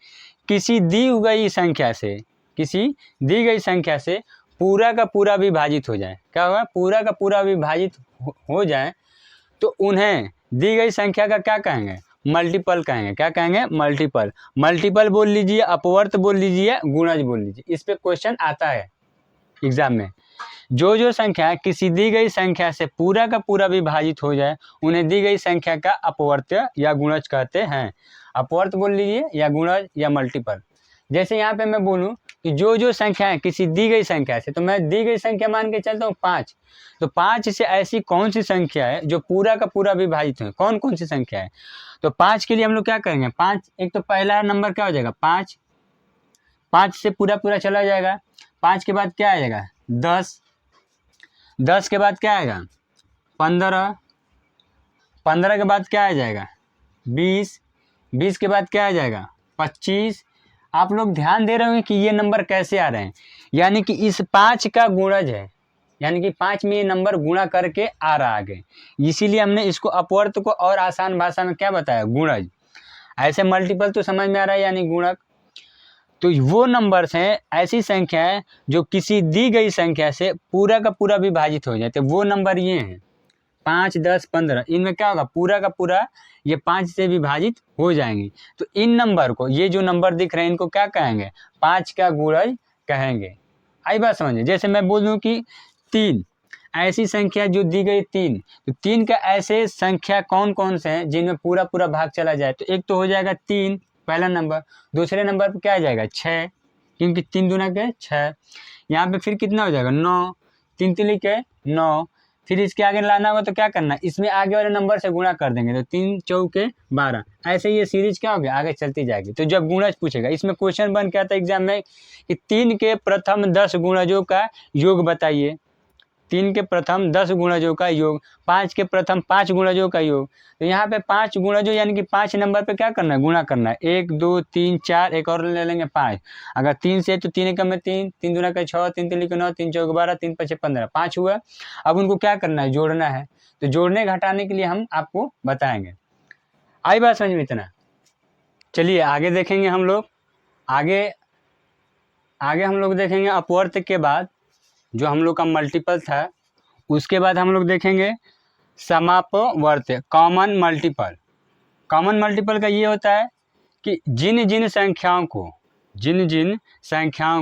किसी दी गई संख्या से, किसी दी गई संख्या से पूरा का पूरा विभाजित हो जाए, क्या होगा, पूरा का पूरा विभाजित हो जाए, तो उन्हें दी गई संख्या का क्या कहेंगे, मल्टीपल कहेंगे। क्या कहेंगे, मल्टीपल। मल्टीपल बोल लीजिए, अपवर्त बोल लीजिए, गुणज बोल लीजिए, इस पे क्वेश्चन आता है एग्जाम में। जो संख्या किसी दी गई संख्या से पूरा का पूरा विभाजित हो जाए उन्हें दी गई संख्या का अपवर्त्य या गुणज कहते हैं। अपवर्त बोल लीजिए या गुणज या मल्टीपल। जैसे यहाँ पे मैं बोलूँ कि जो संख्या है किसी दी गई संख्या से, तो मैं दी गई संख्या मान के चलता हूँ 5। तो 5 से ऐसी कौन सी संख्या है जो पूरा का पूरा विभाजित है, कौन कौन सी संख्या है। तो 5 के लिए हम लोग क्या करेंगे, 5, एक तो पहला नंबर क्या हो जाएगा 5, 5 से पूरा पूरा चला जाएगा। 5 के बाद क्या आ जाएगा 10, 10 के बाद क्या आएगा 15, 15 के बाद क्या आ जाएगा 20, 20 के बाद क्या आ जाएगा 25। आप लोग ध्यान दे रहे होंगे कि ये नंबर कैसे आ रहे हैं, यानी कि इस 5 का गुणज है, यानी कि 5 में ये नंबर गुणा करके आ रहा आगे, इसीलिए हमने इसको अपवर्त को और आसान भाषा में क्या बताया, गुणज। ऐसे मल्टीपल तो समझ में आ रहा है, यानी गुणक। तो वो नंबर्स हैं, ऐसी संख्या है जो किसी दी गई संख्या से पूरा का पूरा विभाजित हो जाते, वो नंबर ये हैं 5, 10, 15। इनमें क्या होगा, पूरा का पूरा ये 5 से विभाजित हो जाएंगे। तो इन नंबर को, ये जो नंबर दिख रहे हैं इनको क्या कहेंगे, 5 का गुणज कहेंगे। आई बात समझिए। जैसे मैं बोल दूं कि 3, ऐसी संख्या जो दी गई 3, तो 3 का ऐसे संख्या कौन कौन से हैं जिनमें पूरा पूरा भाग चला जाए। तो एक तो हो जाएगा 3, पहला नंबर। दूसरे नंबर पर क्या आ जाएगा 6, क्योंकि 3 दूना के 6। यहाँ पे फिर कितना हो जाएगा 9, 3 तिली के 9। फिर इसके आगे लाना होगा तो क्या करना, इसमें आगे वाले नंबर से गुणा कर देंगे, तो 3 चौके 12। ऐसे ये सीरीज क्या होगी, आगे चलती जाएगी। तो जब गुणज पूछेगा, इसमें क्वेश्चन बन के आता है एग्जाम में कि 3 के प्रथम 10 गुणजों का योग बताइए। 3 के प्रथम 10 गुणजों का योग, 5 के प्रथम 5 गुणजों का योग। तो यहाँ पे 5 गुणजों यानी कि 5 नंबर पे क्या करना है, गुणा करना है। 1, 2, 3, 4, एक और ले लेंगे 5। अगर 3 से तो 3 एकम में 3, 3 दूना का 6, 3 तिली का 9, 3 चौके 12, 3 पचे 15, 5 हुआ। अब उनको क्या करना है, जोड़ना है। तो जोड़ने घटाने के लिए हम आपको बताएंगे। आई बात समझ में इतना। चलिए आगे देखेंगे हम लोग। आगे हम लोग देखेंगे अपवर्त के बाद जो हम लोग का मल्टीपल था, उसके बाद हम लोग देखेंगे समापवर्त, कॉमन मल्टीपल। कॉमन मल्टीपल का ये होता है कि जिन जिन संख्याओं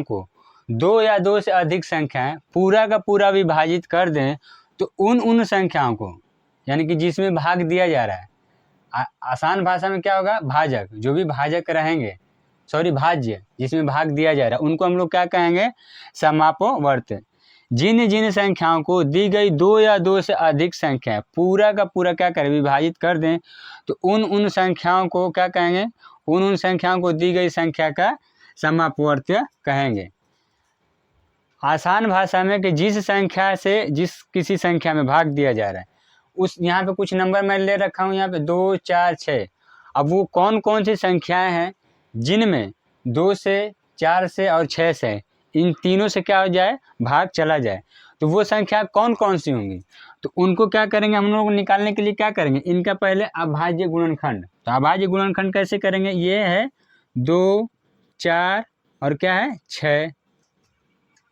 को दो या दो से अधिक संख्याएं पूरा का पूरा विभाजित कर दें तो उन संख्याओं को, यानी कि जिसमें भाग दिया जा रहा है, आसान भाषा में क्या होगा, भाजक, जो भी भाजक रहेंगे, भाज्य जिसमें भाग दिया जा रहा है, उनको हम लोग क्या कहेंगे, समापवर्त। जिन जिन संख्याओं को दी गई दो या दो से अधिक संख्याएं पूरा का पूरा क्या करें, विभाजित कर दें तो उन संख्याओं को क्या कहेंगे, उन संख्याओं को दी गई संख्या का समापवर्त्य कहेंगे। आसान भाषा में कि जिस संख्या से जिस किसी संख्या में भाग दिया जा रहा है, उस यहाँ पे कुछ नंबर मैं ले रखा हूँ, यहाँ पे 2, 4, 6। अब वो कौन कौन सी संख्याएं हैं जिनमें 2 से, 4 से और 6 से, इन तीनों से क्या हो जाए, भाग चला जाए, तो वो संख्या कौन कौन सी होंगी, तो उनको क्या करेंगे हम लोग निकालने के लिए क्या करेंगे, इनका पहले अभाज्य गुणनखंड। तो अभाज्य गुणनखंड कैसे करेंगे, ये है 2, 4 और क्या है 6।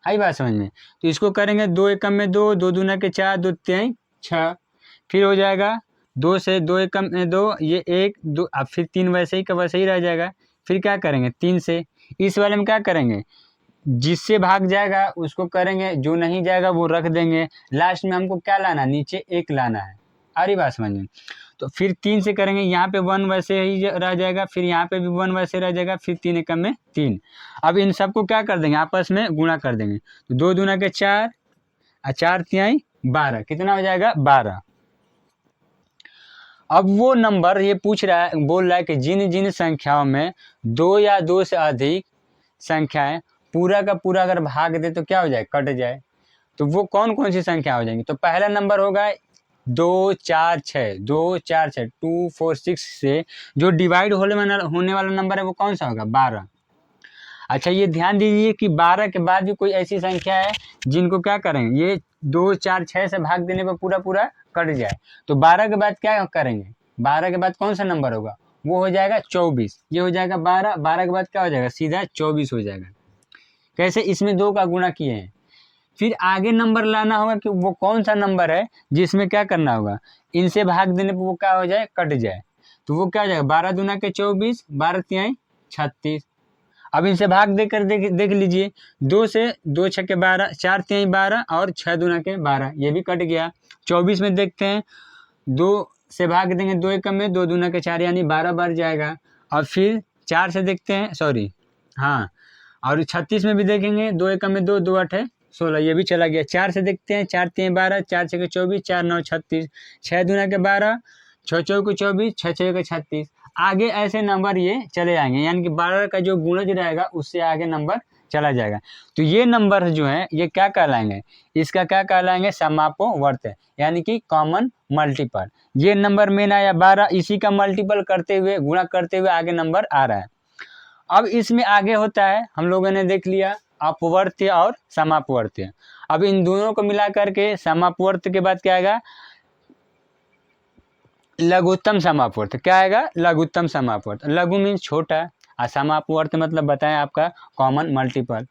आई बात समझ में। तो इसको करेंगे 2 एकम में 2, 2 दूना के 4, 2 तिहाई 6, फिर हो जाएगा 2 से 2 एकम में 2, ये 1 2, अब फिर 3 वैसे ही का वैसे ही रह जाएगा। फिर क्या करेंगे 3 से, इस वाले में क्या करेंगे, जिससे भाग जाएगा उसको करेंगे, जो नहीं जाएगा वो रख देंगे। लास्ट में हमको क्या लाना, नीचे 1 लाना है। आ रही बात समझ में। तो फिर 3 से करेंगे, यहाँ पे 1 वैसे ही रह जाएगा, फिर यहाँ पे भी 1 वैसे रह जाएगा, फिर 3 एकम में 3। अब इन सबको क्या कर देंगे, आपस में गुणा कर देंगे। तो 2 दूना के 4 और 4 तिहाई 12, कितना हो जाएगा 12। अब वो नंबर ये पूछ रहा है, बोल रहा है कि जिन जिन संख्याओं में 2 या 2 से अधिक संख्याएं पूरा का पूरा अगर भाग दे तो क्या हो जाए, कट जाए। तो वो कौन कौन सी संख्या हो जाएंगी, तो पहला नंबर होगा 2, 4, 6, 2, 4, 6, 2, 4, 6 से जो डिवाइड होने वाला नंबर है वो कौन सा होगा, 12। अच्छा ये ध्यान दीजिए कि 12 के बाद भी कोई ऐसी संख्या है जिनको क्या करेंगे, ये 2, 4, 6 से भाग देने पर पूरा पूरा कट जाए, तो 12 के बाद क्या करेंगे, 12 के बाद कौन सा नंबर होगा, वो हो जाएगा 24। ये हो जाएगा 12, 12 के बाद क्या हो जाएगा, सीधा 24 हो जाएगा। कैसे, इसमें 2 का गुणा किए हैं। फिर आगे नंबर लाना होगा कि वो कौन सा नंबर है जिसमें क्या करना होगा, इनसे भाग देने पर वो क्या हो जाए, कट जाए। तो वो क्या हो जाएगा, 12 दूना के 24, 12 तिहाई 36। अब इनसे भाग देकर देख लीजिए, 2 से 2 छक्के 12, 4 तिहाई 12 और 6 दूना के 12, ये भी कट गया। 24 में देखते हैं, 2 से भाग देंगे, 2 एकम में 2 दूना के 4 यानी 12 बार जाएगा। और फिर 4 से देखते हैं, हाँ, और 36 में भी देखेंगे, 2 एकम में 2, 2 8 16, ये भी चला गया। 4 से देखते हैं, 4 तिहाई 12, 4 छक्के 24, 4 9 36, 6 दूना के 12, 6 चौके 24, 6 छक्के 36। आगे ऐसे नंबर ये चले जाएंगे, यानी कि 12 का जो गुणज रहेगा उससे आगे नंबर चला जाएगा। तो ये नंबर जो है ये क्या कहलाएंगे, इसका क्या कहलाएंगे, समापवर्त, यानी कि कॉमन मल्टीपल। ये नंबर मेन आया 12, इसी का मल्टीपल करते हुए, गुणा करते हुए आगे नंबर आ रहा है। अब इसमें आगे होता है, हम लोगों ने देख लिया अपवर्त्य और समापवर्त्य। अब इन दोनों को मिला करके समापवर्त्य के बाद क्या आएगा, लघुत्तम समापवर्त। क्या आएगा, लघुत्तम समापवर्त। लघु मीन्स छोटा, और समापवर्त मतलब बताएं आपका कॉमन मल्टीपल।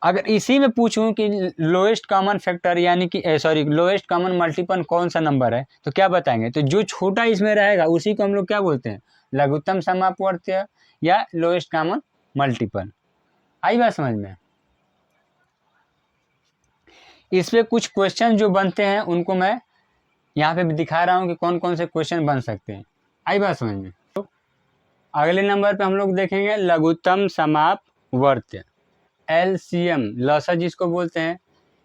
अगर इसी में पूछूं कि लोएस्ट कॉमन फैक्टर यानी कि लोएस्ट कॉमन मल्टीपल कौन सा नंबर है, तो क्या बताएंगे, तो जो छोटा इसमें रहेगा उसी को हम लोग क्या बोलते हैं, लघुत्तम समापवर्त्य या लोएस्ट कॉमन मल्टीपल। आई बात समझ में। इस पे कुछ क्वेश्चन जो बनते हैं उनको मैं यहाँ पे भी दिखा रहा हूँ कि कौन कौन से क्वेश्चन बन सकते हैं। आई बात समझ में। तो अगले नंबर पे हम लोग देखेंगे लघुत्तम समापवर्त्य, LCM, लसा जिसको बोलते हैं।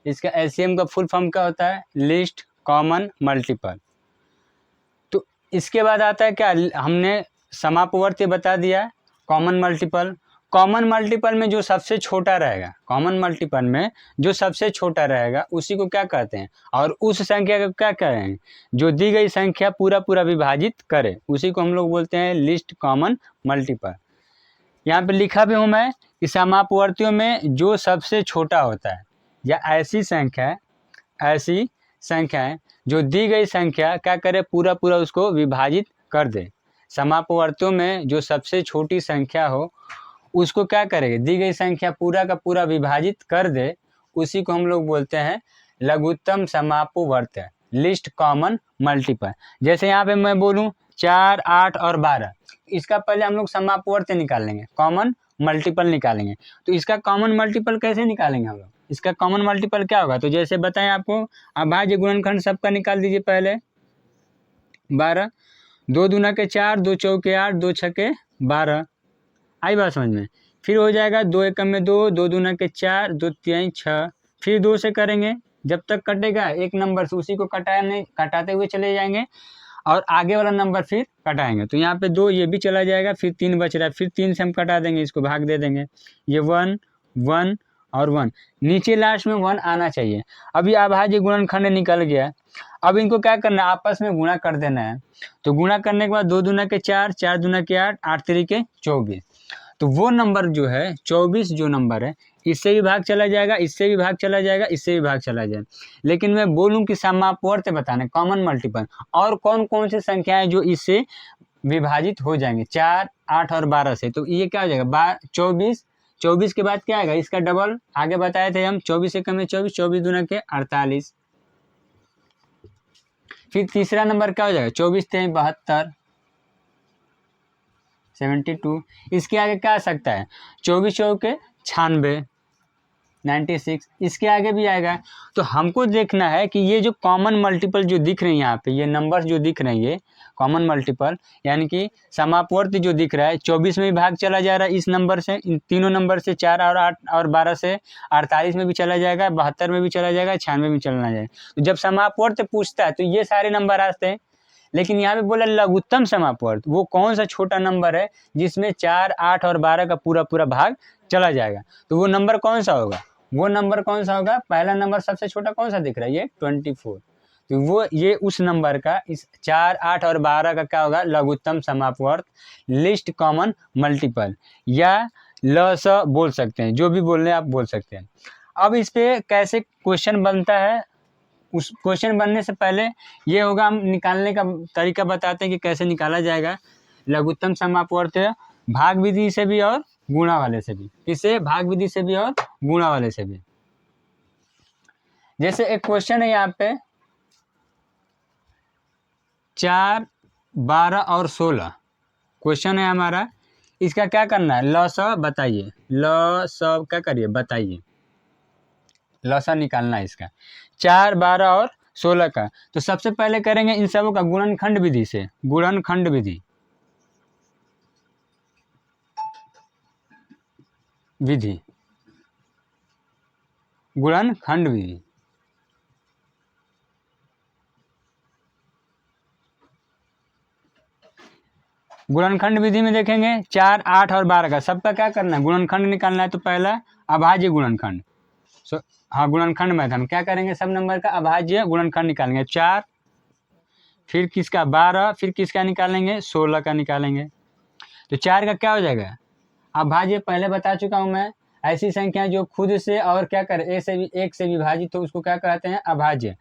इसका LCM का फुल फॉर्म क्या होता है, लिस्ट कॉमन मल्टीपल। तो इसके बाद आता है क्या, हमने समापवर्त्य बता दिया, कॉमन मल्टीपल। कॉमन मल्टीपल में जो सबसे छोटा रहेगा, कॉमन मल्टीपल में जो सबसे छोटा रहेगा उसी को क्या कहते हैं, और उस संख्या को क्या कहेंगे, जो दी गई संख्या पूरा पूरा विभाजित करे, उसी को हम लोग बोलते हैं लिस्ट कॉमन मल्टीपल। यहाँ पे लिखा भी हूँ मैं कि समापवर्तियों में जो सबसे छोटा होता है, या ऐसी संख्याएं जो दी गई संख्या क्या करे, पूरा पूरा उसको विभाजित कर दे। समापवर्तियों में जो सबसे छोटी संख्या हो उसको क्या करेंगे, दी गई संख्या पूरा का पूरा विभाजित कर दे, उसी को हम लोग बोलते हैं लघुत्तम समापवर्त, लिस्ट कॉमन मल्टीपल। जैसे यहाँ पे मैं बोलूँ 4, 8 और 12, इसका पहले हम लोग समापवर्त निकालेंगे, कॉमन मल्टीपल निकालेंगे। तो इसका कॉमन मल्टीपल कैसे निकालेंगे हम लोग, इसका कॉमन मल्टीपल क्या होगा, तो जैसे बताएं आपको, अभाज्य गुणनखंड सबका निकाल दीजिए पहले। 12, 2 दूना के 4, 2 चौके 8, 2 छक्के 12, आई बात समझ में। फिर हो जाएगा 2 एकम में 2, 2 दूना के 4, 2 तिहाई 6, फिर 2 से करेंगे, जब तक कटेगा एक नंबर से उसी को कटाते हुए चले जाएंगे और आगे वाला नंबर फिर कटाएंगे। तो यहाँ पे 2 ये भी चला जाएगा, फिर 3 बच रहा है, फिर 3 से हम कटा देंगे, इसको भाग दे देंगे, ये 1, 1 और 1, नीचे लास्ट में 1 आना चाहिए। अभी अभाज्य गुणनखंड निकल गया, अब इनको क्या करना है, आपस में गुणा कर देना है। तो गुणा करने के बाद 2 दूना के 4, 4 दूना के 8, 8 तिरिके 24, तो वो नंबर जो है 24 जो नंबर है, इससे भी भाग चला जाएगा, इससे भी भाग चला जाएगा, इससे भी भाग चला जाएगा। लेकिन मैं बोलूं कि समापवर्त बताने कॉमन मल्टीपल, और कौन कौन सी संख्याएं जो इससे विभाजित हो जाएंगे 4, 8 और 12 से, तो ये क्या हो जाएगा 24, 24 के बाद क्या आएगा, इसका डबल आगे बताए थे हम, 24 एकम में 24, 24 दूना के 48, फिर तीसरा नंबर क्या हो जाएगा 24 तिहाई 72, 72, इसके आगे क्या आ सकता है 24 चौके 96, 96, इसके आगे भी आएगा। तो हमको देखना है कि ये जो कॉमन मल्टीपल जो दिख रहे हैं यहाँ पे, ये नंबर्स जो दिख रहे हैं, ये कॉमन मल्टीपल यानी कि समापवर्त जो दिख रहा है 24 में भी भाग चला जा रहा है इस नंबर से, इन तीनों नंबर से, 4 और 8 और 12 से, 48 में भी चला जाएगा, 72 में भी चला जाएगा, 96 में भी चलना जाएगा। तो जब समापवर्त पूछता है तो ये सारे नंबर आते हैं। लेकिन यहाँ पे बोला लघुत्तम समापवर्त, वो कौन सा छोटा नंबर है जिसमें 4, 8 और 12 का पूरा पूरा भाग चला जाएगा, तो वो नंबर कौन सा होगा, वो नंबर कौन सा होगा, पहला नंबर सबसे छोटा कौन सा दिख रहा है, ये 24, तो वो ये उस नंबर का इस 4, 8 और 12 का क्या होगा लघुत्तम समापवर्त, लिस्ट कॉमन मल्टीपल, या लस बोल सकते हैं, जो भी बोलने आप बोल सकते हैं। अब इस पे कैसे क्वेश्चन बनता है, उस क्वेश्चन बनने से पहले ये होगा, हम निकालने का तरीका बताते हैं कि कैसे निकाला जाएगा लघुत्तम समापवर्त, भाग विधि से भी और गुणा वाले से भी। किससे, भाग विधि से भी और गुणा वाले से भी। जैसे एक क्वेश्चन है यहाँ पे 4, 12 और 16 क्वेश्चन है हमारा, इसका क्या करना है, लसा बताइए, लसा क्या करिए बताइए, लसा निकालना है इसका 4, 12 और 16 का। तो सबसे पहले करेंगे इन सबों का गुणनखंड विधि से, गुणनखंड विधि, विधि गुणनखंड विधि। गुणनखंड विधि में देखेंगे 4, 8 और 12 का सबका क्या करना है, गुणनखंड निकालना है। तो पहला अभाज्य गुणनखंड, हाँ गुणनखंड में हम क्या करेंगे, सब नंबर का अभाज्य गुणनखंड निकालेंगे, 4, फिर किसका 12, फिर किसका निकालेंगे 16 का निकालेंगे। तो 4 का क्या हो जाएगा अभाज्य, पहले बता चुका हूं मैं, ऐसी संख्या जो खुद से और क्या करे एक से विभाजित तो उसको क्या कहते हैं अभाज्य।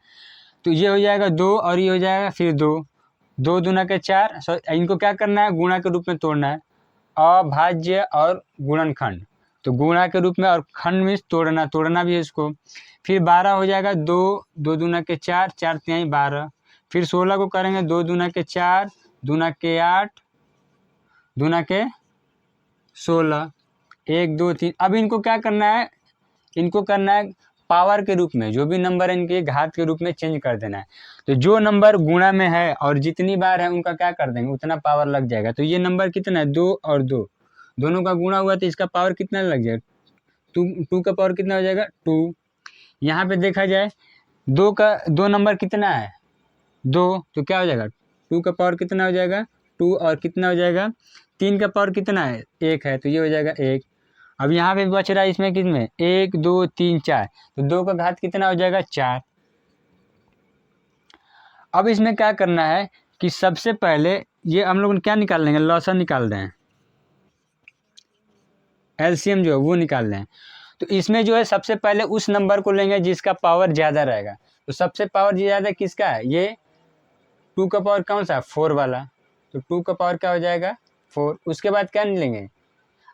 तो ये हो जाएगा 2 और ये हो जाएगा फिर 2, 2 दूना के 4, इनको क्या करना है गुणा के रूप में तोड़ना है, अभाज्य और गुणनखंड, तो गुणा के रूप में और खंड में तोड़ना भी है इसको। फिर 12 हो जाएगा 2, 2 दूना के 4, 4 तिहाई 12, फिर 16 को करेंगे 2 दूना के 4, दूना के 8, दूना के 16, 1 2 3। अब इनको क्या करना है, इनको करना है पावर के रूप में, जो भी नंबर है इनके घात के रूप में चेंज कर देना है। तो जो नंबर गुणा में है और जितनी बार है उनका क्या कर देंगे उतना पावर लग जाएगा। तो ये नंबर कितना है 2 और 2, दोनों का गुणा हुआ तो इसका पावर कितना लग जाएगा 2 का पावर कितना हो जाएगा 2। यहाँ पे देखा जाए 2 नंबर कितना है 2, तो क्या हो जाएगा 2 का पावर कितना हो जाएगा 2 और कितना हो जाएगा 3 का पावर कितना है 1 है, तो ये हो जाएगा 1। अब यहाँ पे बच रहा है इसमें किसमें 1 2 3 4, तो 2 का घात कितना हो जाएगा 4। अब इसमें क्या करना है कि सबसे पहले ये हम लोग क्या निकाल लेंगे लॉसा निकाल रहे हैं, एलसीएम जो है वो निकाल रहे हैं। तो इसमें जो है सबसे पहले उस नंबर को लेंगे जिसका पावर ज़्यादा रहेगा। तो सबसे पावर ज़्यादा किसका है ये 2 का पावर कौन सा 4 वाला, तो 2 का पावर क्या हो जाएगा 4। उसके बाद क्या लेंगे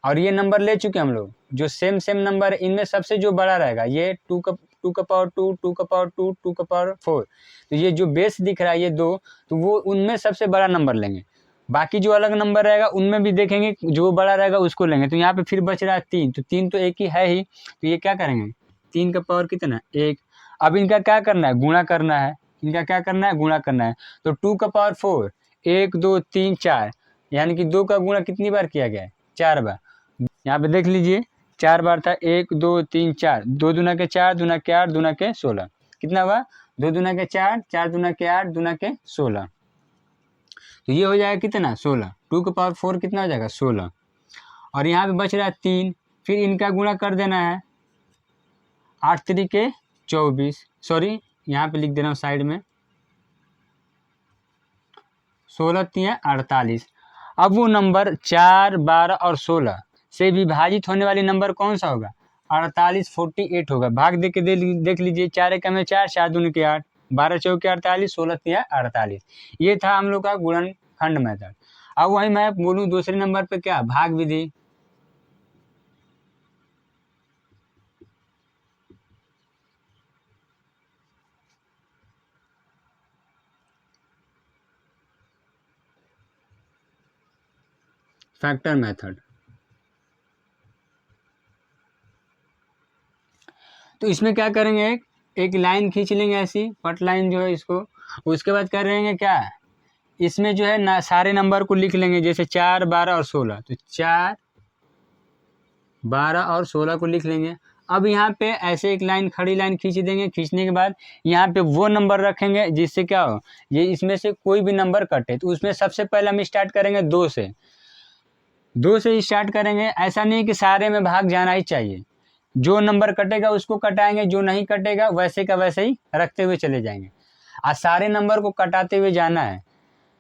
और ये नंबर ले चुके हम लोग, जो सेम नंबर है इनमें सबसे जो बड़ा रहेगा ये 2 का पावर 2, 2 का पावर 2, 2 का पावर 4, तो ये जो बेस दिख रहा है ये 2, तो वो उनमें सबसे बड़ा नंबर लेंगे। बाकी जो अलग नंबर रहेगा उनमें भी देखेंगे, जो बड़ा रहेगा उसको लेंगे। तो यहाँ पे फिर बच रहा है 3, तो 3 तो एक ही है ही, तो ये क्या करेंगे 3 का पावर कितना 1। अब इनका क्या करना है, गुणा करना है। इनका क्या करना है, गुणा करना है। तो 2 का पावर 4, 1 2 3 4, यानी कि 2 का गुणा कितनी बार किया गया है, 4 बार। यहाँ पे देख लीजिए 4 बार था, 1 2 3 4, 2 दूना के 4, दूना के 8, दूना के 16, कितना हुआ 2 दूना के 4, 4 दूना के 8, दूना के 16, तो ये हो जाएगा कितना 16। 2 का पावर 4 कितना हो जाएगा 16। और यहाँ पे बच रहा है 3, फिर इनका गुणा कर देना है, 8 3 के 24, सॉरी यहाँ पे लिख दे रहा हूँ साइड में, 16 3 48। अब वो नंबर 4 12 और 16 से विभाजित होने वाली नंबर कौन सा होगा, 48 48 होगा। भाग दे के देख लीजिए, 4 एकम में 4, 4 दूनी के 8, 12 चौके 48, 16 3 48। ये था हम लोग का गुणनखंड मेथड। अब वही मैं बोलूँ दूसरे नंबर पे क्या, भाग विधि। Factor method. तो इसमें क्या करेंगे, एक लाइन खींच लेंगे ऐसी पट लाइन जो है इसको, उसके बाद कर रहेंगे क्या, इसमें जो है ना सारे नंबर को लिख लेंगे, जैसे 4 12 और 16, तो 4 12 और 16 को लिख लेंगे। अब यहाँ पे ऐसे एक लाइन खड़ी लाइन खींच देंगे, खींचने के बाद यहाँ पे वो नंबर रखेंगे जिससे क्या हो, ये इसमें से कोई भी नंबर कटे, तो उसमें सबसे पहले हम स्टार्ट करेंगे 2 से, 2 से स्टार्ट करेंगे। ऐसा नहीं कि सारे में भाग जाना ही चाहिए, जो नंबर कटेगा उसको कटाएंगे, जो नहीं कटेगा वैसे का वैसे ही रखते हुए चले जाएंगे। आज सारे नंबर को कटाते हुए जाना है,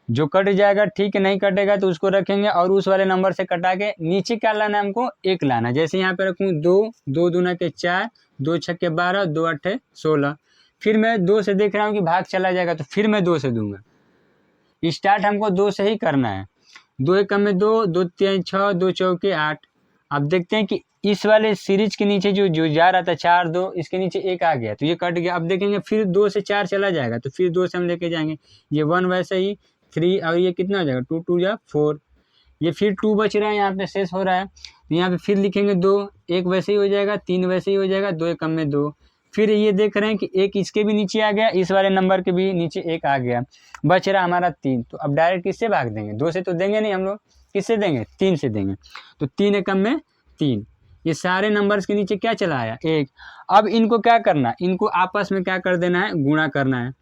जो कट जाएगा ठीक है, नहीं कटेगा तो उसको रखेंगे, और उस वाले नंबर से कटा के नीचे क्या लाना है हमको, 1 लाना है। जैसे यहाँ पे रखूँ 2, 2 दूना के 4, 2 छक्के 12, 2 अट्ठे 16। फिर मैं 2 से देख रहा हूँ कि भाग चला जाएगा, तो फिर मैं 2 से दूंगा। स्टार्ट हमको 2 से ही करना है। 2 एकम में 2, 2 3 6, 2 चौके 8। अब देखते हैं कि इस वाले सीरीज के नीचे जो जो जा रहा था 4 2, इसके नीचे 1 आ गया, तो ये कट गया। अब देखेंगे फिर 2 से 4 चला जाएगा, तो फिर 2 से हम लेके जाएंगे, ये 1 वैसे ही 3, और ये कितना हो जाएगा 2 2 या 4, ये फिर 2 बच रहा है, यहाँ पे शेष हो रहा है, तो यहाँ पे फिर लिखेंगे 2, 1 वैसे ही हो जाएगा, 3 वैसे ही हो जाएगा, 2 एकम में 2। फिर ये देख रहे हैं कि 1 इसके भी नीचे आ गया, इस वाले नंबर के भी नीचे 1 आ गया, बच रहा हमारा 3। तो अब डायरेक्ट किससे भाग देंगे, 2 से तो देंगे नहीं हम लोग, किससे देंगे 3 से देंगे। तो 3 एकम में 3, ये सारे नंबर्स के नीचे क्या चला आया 1। अब इनको क्या करना है, इनको आपस में क्या कर देना है, गुणा करना है।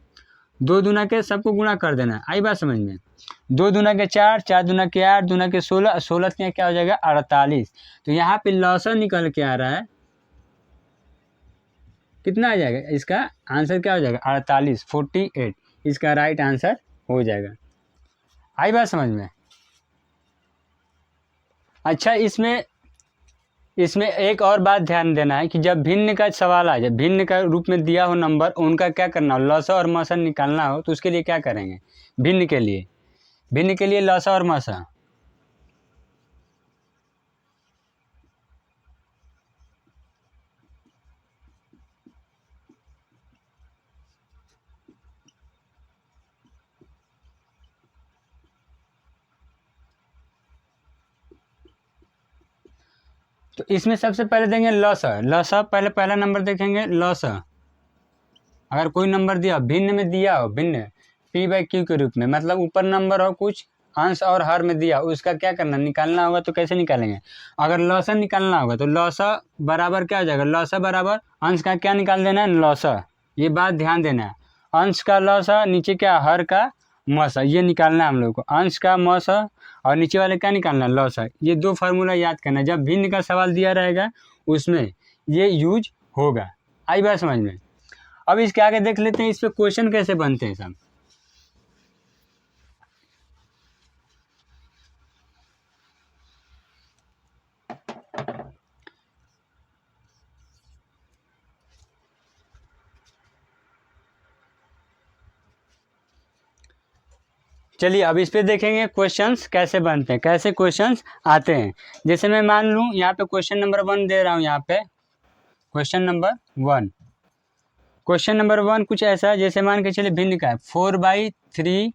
2 दूना के सबको गुणा कर देना है, आई बात समझ में। 2 दूना के 4, 4 दूना के 8, दूना के 16, 16 के क्या हो जाएगा 48। तो यहाँ पे लॉसा निकल के आ रहा है, कितना आ जाएगा, इसका आंसर क्या हो जाएगा 48 48, इसका राइट आंसर हो जाएगा। आई बात समझ में। अच्छा, इसमें इसमें एक और बात ध्यान देना है कि जब भिन्न का सवाल आ जाए, भिन्न का रूप में दिया हो नंबर, उनका क्या करना हो, लसा और मसा निकालना हो, तो उसके लिए क्या करेंगे, भिन्न के लिए, भिन्न के लिए लसा और मसा। तो इसमें सबसे पहले देंगे लसा, लसा पहले पहला नंबर देखेंगे लसा। अगर कोई नंबर दिया भिन्न में दिया हो, भिन्न पी बाई क्यू के रूप में, मतलब ऊपर नंबर हो कुछ अंश और हर में दिया, उसका क्या करना, निकालना होगा। तो कैसे निकालेंगे, अगर लौसा निकालना होगा तो लौसा बराबर क्या हो जाएगा, लौसा बराबर अंश का क्या निकाल देना है, लौसा। ये बात ध्यान देना है, अंश का लौसा, नीचे क्या हर का मौसा, ये निकालना है हम लोग को, अंश का मौसा और नीचे वाले क्या निकालना है, लौसा। ये 2 फार्मूला याद करना है, जब भिन्न का सवाल दिया रहेगा उसमें ये यूज होगा। आई बात समझ में। अब इसके आगे देख लेते हैं इस पे क्वेश्चन कैसे बनते हैं सब। चलिए अब इस पे देखेंगे क्वेश्चंस कैसे बनते हैं, कैसे क्वेश्चंस आते हैं। जैसे मैं मान लूँ यहाँ पे क्वेश्चन नंबर 1 दे रहा हूँ, यहाँ पे क्वेश्चन नंबर 1, क्वेश्चन नंबर 1 कुछ ऐसा है, जैसे मान के चलिए भिन्न का है 4/3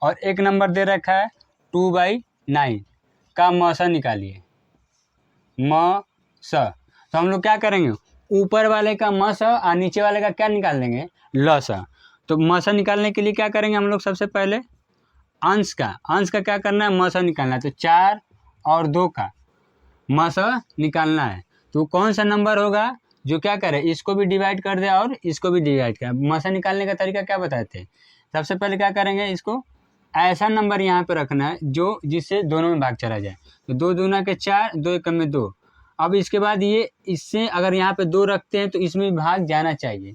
और एक नंबर दे रखा है 2/9 का मौसा निकालिए, मौसा। तो हम लोग क्या करेंगे, ऊपर वाले का मौसा और नीचे वाले का क्या निकाल देंगे, लौसा। तो मौसा निकालने के लिए क्या करेंगे हम लोग, सबसे पहले अंश का क्या करना है, मौसा निकालना है। तो 4 और 2 का मौसा निकालना है। तो कौन सा नंबर होगा जो क्या करे, इसको भी डिवाइड कर दे और इसको भी डिवाइड करे। मौसा निकालने का तरीका क्या बताए थे, सबसे पहले क्या करेंगे, इसको ऐसा नंबर यहाँ पे रखना है जो जिससे दोनों में भाग चला जाए। तो 2 दूना के 4, 2 एकम में 2। अब इसके बाद ये इससे अगर यहाँ पे 2 रखते हैं तो इसमें भाग जाना चाहिए,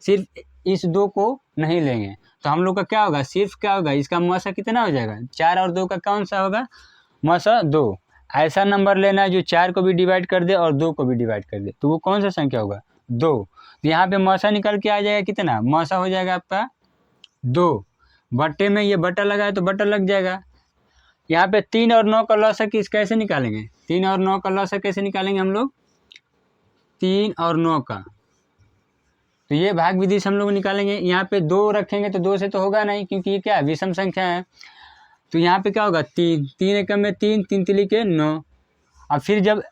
सिर्फ इस 2 को नहीं लेंगे। तो हम लोग का क्या होगा, सिर्फ क्या होगा, इसका मौसा कितना हो जाएगा, 4 और 2 का कौन सा होगा, मौसा 2। ऐसा नंबर लेना है जो 4 को भी डिवाइड कर दे और 2 को भी डिवाइड कर दे, तो वो कौन सा संख्या होगा, 2। तो यहाँ पे मौसा निकल के आ जाएगा कितना, मौसा हो जाएगा आपका 2। बट्टे में ये बट्टा लगा है तो बट्टा लग जाएगा। यहाँ पे 3 और 9 का लौसा कैसे निकालेंगे, 3 और 9 का लौसा कैसे निकालेंगे हम लोग, 3 और 9 का, तो ये भाग विधि से हम लोग निकालेंगे। यहाँ पे 2 रखेंगे तो 2 से तो होगा नहीं, क्योंकि ये क्या है, विषम संख्या है। तो यहाँ पे क्या होगा, 3 एकम में 3, 3 तिली के 9। अब फिर जब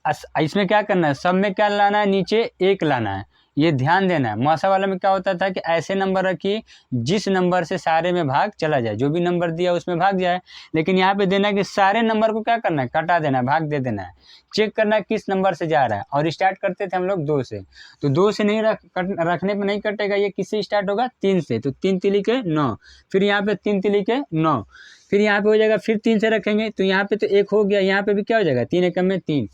इसमें क्या करना है, सब में क्या लाना है, नीचे 1 लाना है, ये ध्यान देना है। मौसा वाला में क्या होता था कि ऐसे नंबर रखिए जिस नंबर से सारे में भाग चला जाए, जो भी नंबर दिया उसमें भाग जाए। लेकिन यहाँ पे देना है कि सारे नंबर को क्या करना है, कटा देना है, भाग दे देना है, चेक करना है किस नंबर से जा रहा है। और स्टार्ट करते थे हम लोग 2 से, तो 2 से नहीं रखने पर नहीं कटेगा, ये किससे स्टार्ट होगा, 3 से। तो 3 तिली के 9, फिर यहाँ पे 3 तिली के 9, फिर यहाँ पे हो जाएगा, फिर 3 से रखेंगे तो यहाँ पे तो 1 हो गया, यहाँ पे भी क्या हो जाएगा, 3 एकम में 3।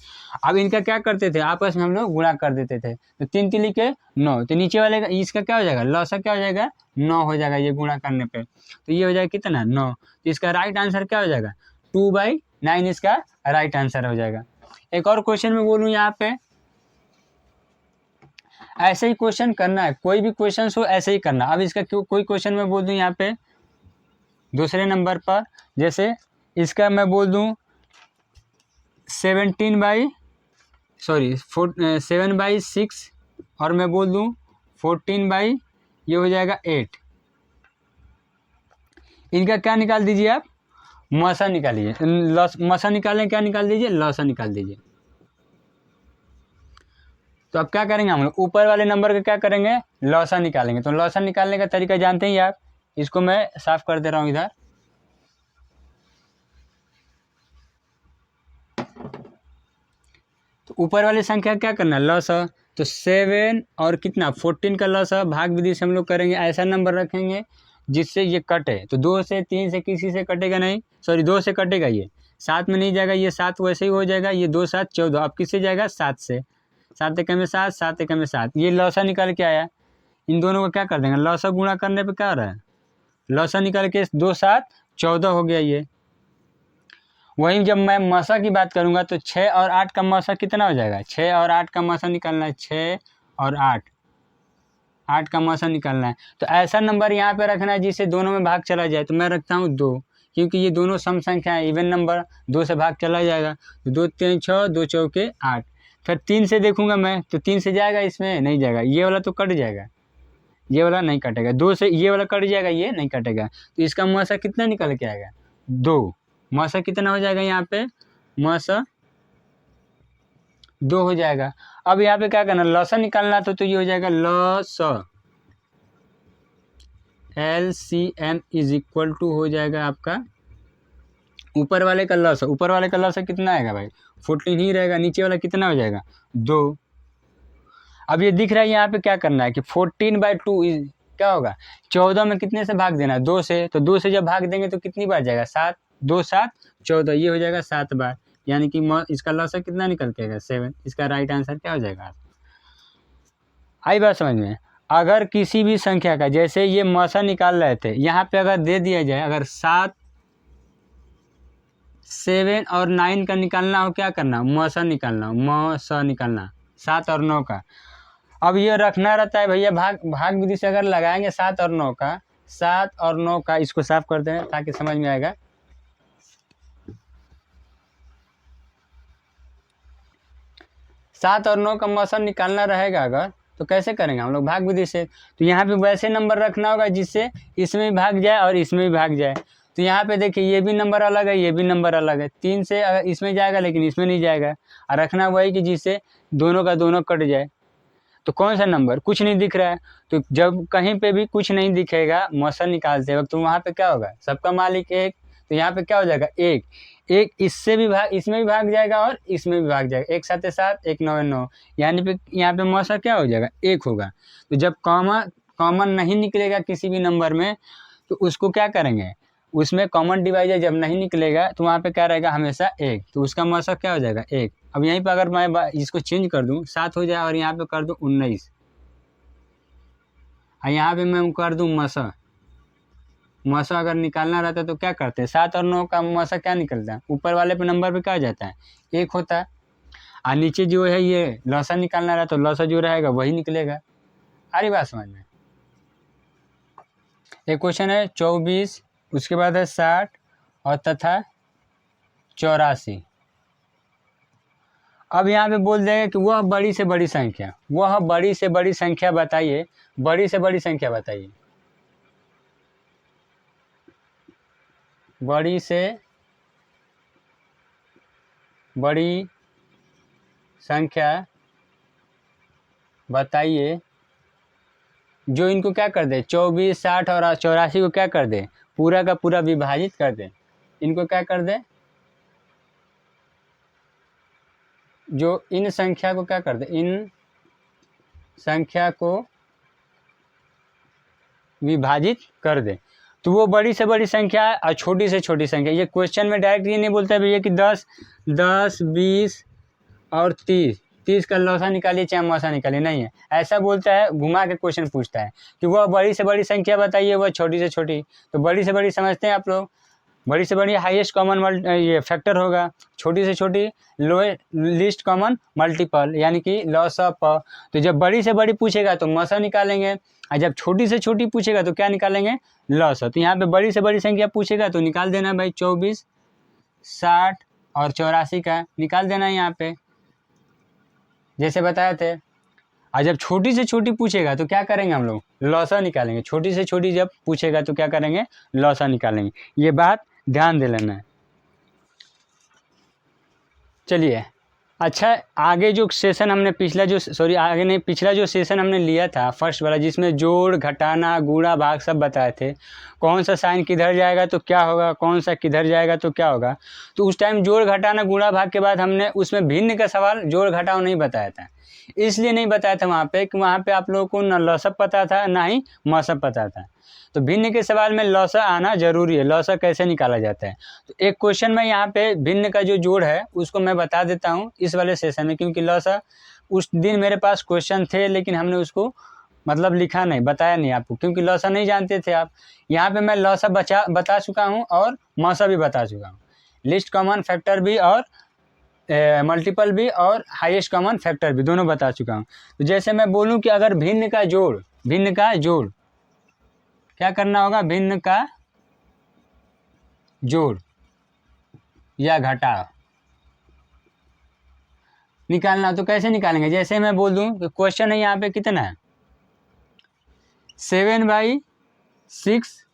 अब इनका क्या करते थे, आपस में हम लोग गुणा कर देते थे। तो 3 तिली के 9, तो नीचे वाले का इसका क्या हो जाएगा, लौसा क्या हो जाएगा, 9 हो जाएगा, ये गुणा करने पे। तो ये हो जाएगा कितना, 9। तो इसका राइट आंसर क्या हो जाएगा, 2/9 इसका राइट आंसर हो जाएगा। एक और क्वेश्चन में बोलूँ, यहाँ पे ऐसे ही क्वेश्चन करना है, कोई भी क्वेश्चन हो ऐसे ही करना। अब इसका कोई क्वेश्चन मैं बोल दूँ यहाँ पे दूसरे नंबर पर, जैसे इसका मैं बोल दूँ 7/6 और मैं बोल दूँ 14 ये हो जाएगा 8। इनका क्या निकाल दीजिए आप, मौसा निकालिए, मौसा निकालें, क्या निकाल दीजिए, लौसा निकाल दीजिए। तो अब क्या करेंगे हम लोग, ऊपर वाले नंबर का क्या करेंगे, लौसा निकालेंगे। तो लौसा निकालने का तरीका जानते हैं आप, इसको मैं साफ कर दे रहा हूँ इधर। तो ऊपर वाली संख्या क्या करना है, लौसा। तो 7 और कितना 14 का लौसा भाग विधि से हम लोग करेंगे। ऐसा नंबर रखेंगे जिससे ये कटे, तो 2 से 3 से किसी से कटेगा नहीं, सॉरी 2 से कटेगा, ये 7 में नहीं जाएगा, ये 7 वैसे ही हो जाएगा, ये 2 7 14। अब किससे जाएगा, 7 से, 7 एकम में 7, 7 एकम में 7, ये लौसा निकल के आया। इन दोनों को क्या कर देंगे, लौसा गुणा करने पे क्या हो रहा है, लौसा निकल के 2 7 14 हो गया ये। वहीं जब मैं मौसा की बात करूंगा तो 6 और 8 का मौसा कितना हो जाएगा, 6 और 8 का मौसा निकालना है, 6 और 8 का मौसा निकालना है। तो ऐसा नंबर यहाँ पे रखना है जिससे दोनों में भाग चला जाए। तो मैं रखता हूँ 2, क्योंकि ये दोनों सम संख्या है, इवन नंबर, 2 से भाग चला जाएगा। तो 2 3 6, 2 चौके 8। फिर 3 से देखूंगा मैं, तो 3 से जाएगा, इसमें नहीं जाएगा, ये वाला तो कट जाएगा, ये वाला नहीं कटेगा। 2 से ये वाला कट जाएगा, ये नहीं कटेगा। तो इसका मौसा कितना निकल के आएगा, 2। मौसा कितना हो जाएगा, यहाँ पे मौसा 2 हो जाएगा। अब यहाँ पे क्या करना, लौसा निकालना, तो ये हो जाएगा लौसा, LCM = हो जाएगा आपका ऊपर वाले का लौसा। ऊपर वाले का लौसा कितना आएगा भाई, 14 ही रहेगा। नीचे वाला कितना हो जाएगा, 2। अब ये दिख रहा है यहाँ पे क्या करना है कि 14/2 क्या होगा, 14 में कितने से भाग देना है, 2 से। तो 2 से जब भाग देंगे तो कितनी बार जाएगा, 7, 2 7 14, ये हो जाएगा 7 बार। यानी कि इसका लौसा कितना निकल के आएगा, 7। इसका राइट आंसर क्या हो जाएगा, आई बात समझ में। अगर किसी भी संख्या का, जैसे ये मौसा निकाल रहे थे, यहाँ पे अगर दे दिया जाए, अगर 7 7 और 9 का निकालना हो, क्या करना, मौसा निकालना, मौसा निकालना 7 और 9 का। अब ये रखना रहता है भैया, भाग विधि से अगर लगाएंगे 7 और 9 का, 7 और 9 का, इसको साफ करते हैं ताकि समझ में आएगा। 7 और 9 का मौसम निकालना रहेगा अगर, तो कैसे करेंगे हम लोग? भाग विधि से। तो यहाँ पे वैसे नंबर रखना होगा जिससे इसमें भी भाग जाए और इसमें भी भाग जाए। तो यहाँ पे देखिए ये भी नंबर अलग है, ये भी नंबर अलग है। 3 से अगर इसमें जाएगा लेकिन इसमें नहीं जाएगा, और रखना वही कि जिससे दोनों का दोनों कट जाए। तो कौन सा नंबर? कुछ नहीं दिख रहा है। तो जब कहीं पे भी कुछ नहीं दिखेगा मौसम निकालते वक्त, तो वहाँ पे क्या होगा? सबका मालिक एक। तो यहाँ पे क्या हो जाएगा? एक। एक इससे भी भाग, इसमें भी भाग जाएगा और इसमें भी भाग जाएगा। एक 7 7, एक 9 9, यानी पे यहाँ पे मौसम क्या हो जाएगा? एक होगा। तो जब कॉमन नहीं निकलेगा किसी भी नंबर में, तो उसको क्या करेंगे? उसमें कॉमन डिवाइजर जब नहीं निकलेगा तो वहाँ पे क्या रहेगा? हमेशा एक। तो उसका मौसम क्या हो जाएगा? एक। अब यहीं पर अगर मैं इसको चेंज कर दूँ, 7 हो जाए और यहाँ पे कर दूँ 19, और यहाँ पे मैं कर दूँ मौसम अगर निकालना रहता है तो क्या करते हैं? 7 और 9 का मौसम क्या निकलता है? ऊपर वाले पे नंबर पे क्या हो जाता है? एक होता है। और नीचे जो है ये लौसा निकालना रहा तो लौसा जो रहेगा वही निकलेगा। आ रही बात समझ में? एक क्वेश्चन है 24, उसके बाद है 60 और तथा 84। अब यहाँ पे बोल देंगे कि वह बड़ी से बड़ी संख्या, वह बड़ी से बड़ी संख्या बताइए। बड़ी से बड़ी संख्या बताइए। बड़ी से बड़ी संख्या बताइए जो इनको क्या कर दे? 24, 60 और 84 को क्या कर दे? पूरा का पूरा विभाजित कर दे। इनको क्या कर दे? जो इन संख्या को क्या कर दे? इन संख्या को विभाजित कर दे। तो वो बड़ी से बड़ी संख्या है और छोटी से छोटी संख्या। ये क्वेश्चन में डायरेक्ट ये नहीं बोलता है भैया कि 10, 20 और 30 का लौसा निकालिए चाहे मौसा निकालिए, नहीं है। ऐसा बोलता है, घुमा के क्वेश्चन पूछता है कि वह बड़ी से बड़ी संख्या बताइए, वह छोटी से छोटी। तो बड़ी से बड़ी समझते हैं आप लोग? बड़ी से बड़ी हाईएस्ट कॉमन ये फैक्टर होगा, छोटी से छोटी लीस्ट कॉमन मल्टीपल, यानी कि लॉसा प। तो जब बड़ी से बड़ी पूछेगा तो मौसा निकालेंगे, और जब छोटी से छोटी पूछेगा तो क्या निकालेंगे? लॉसा। तो यहाँ पे बड़ी से बड़ी संख्या पूछेगा तो निकाल देना भाई, 24, 60 और 84 का निकाल देना यहाँ पे, जैसे बताए थे। और जब छोटी से छोटी पूछेगा तो क्या करेंगे हम लोग? लॉसा निकालेंगे। छोटी से छोटी जब पूछेगा तो क्या करेंगे? लॉसा निकालेंगे। ये बात ध्यान दे लेना है। चलिए, अच्छा, आगे जो सेशन हमने पिछला जो सेशन हमने लिया था फर्स्ट वाला, जिसमें जोड़, घटाना, गुणा, भाग सब बताए थे, कौन सा साइन किधर जाएगा तो क्या होगा, कौन सा किधर जाएगा तो क्या होगा। तो उस टाइम जोड़, घटाना, गुणा, भाग के बाद हमने उसमें भिन्न का सवाल जोड़ घटाव नहीं बताया था। इसलिए नहीं बताया था वहाँ पे कि वहाँ पे आप लोगों को न लौसब पता था ना ही मौसब पता था। तो भिन्न के सवाल में लौसा आना जरूरी है। लौसा कैसे निकाला जाता है? तो एक क्वेश्चन में यहाँ पे भिन्न का जो जोड़ है उसको मैं बता देता हूँ इस वाले सेशन में, क्योंकि लौसा उस दिन मेरे पास क्वेश्चन थे लेकिन हमने उसको मतलब लिखा नहीं, बताया नहीं आपको, क्योंकि लौसा नहीं जानते थे आप। यहाँ पे मैं लौसा बता चुका हूँ और मौसा भी बता चुका हूँ। लिस्ट कॉमन फैक्टर भी और मल्टीपल भी और हाईएस्ट कॉमन फैक्टर भी दोनों बता चुका हूँ। तो जैसे मैं बोलूँ कि अगर भिन्न का जोड़ क्या करना होगा? भिन्न का जोड़ या घटाव निकालना, तो कैसे निकालेंगे? जैसे मैं बोल दूं कि क्वेश्चन है यहाँ पे कितना है? 7/6,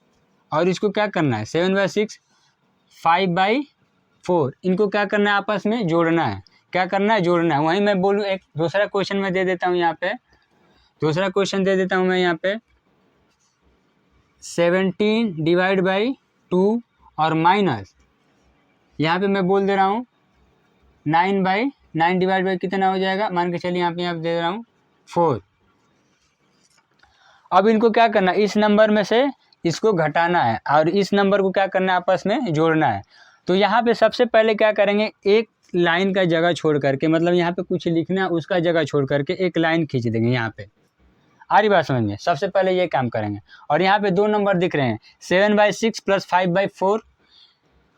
और इसको क्या करना है? 7/6, 5/4, इनको क्या करना है? आपस में जोड़ना है। क्या करना है? जोड़ना है। वहीं मैं बोलूँ एक दूसरा क्वेश्चन मैं दे देता हूँ यहाँ पे, दूसरा क्वेश्चन दे देता हूँ मैं यहाँ पे, 17/2 और माइनस यहाँ पे मैं बोल दे रहा हूँ 9/9 डिवाइड बाई कितना हो जाएगा? मान के चलिए यहाँ पे दे रहा हूँ 4। अब इनको क्या करना है? इस नंबर में से इसको घटाना है और इस नंबर को क्या करना है? आपस में जोड़ना है। तो यहाँ पे सबसे पहले क्या करेंगे? एक लाइन का जगह छोड़ करके, मतलब यहाँ पे कुछ लिखना है उसका जगह छोड़ करके एक लाइन खींच देंगे यहाँ पे। आ रही बात समझ में? सबसे पहले ये काम करेंगे। और यहाँ पे 2 नंबर दिख रहे हैं, 7/6 प्लस 5/4।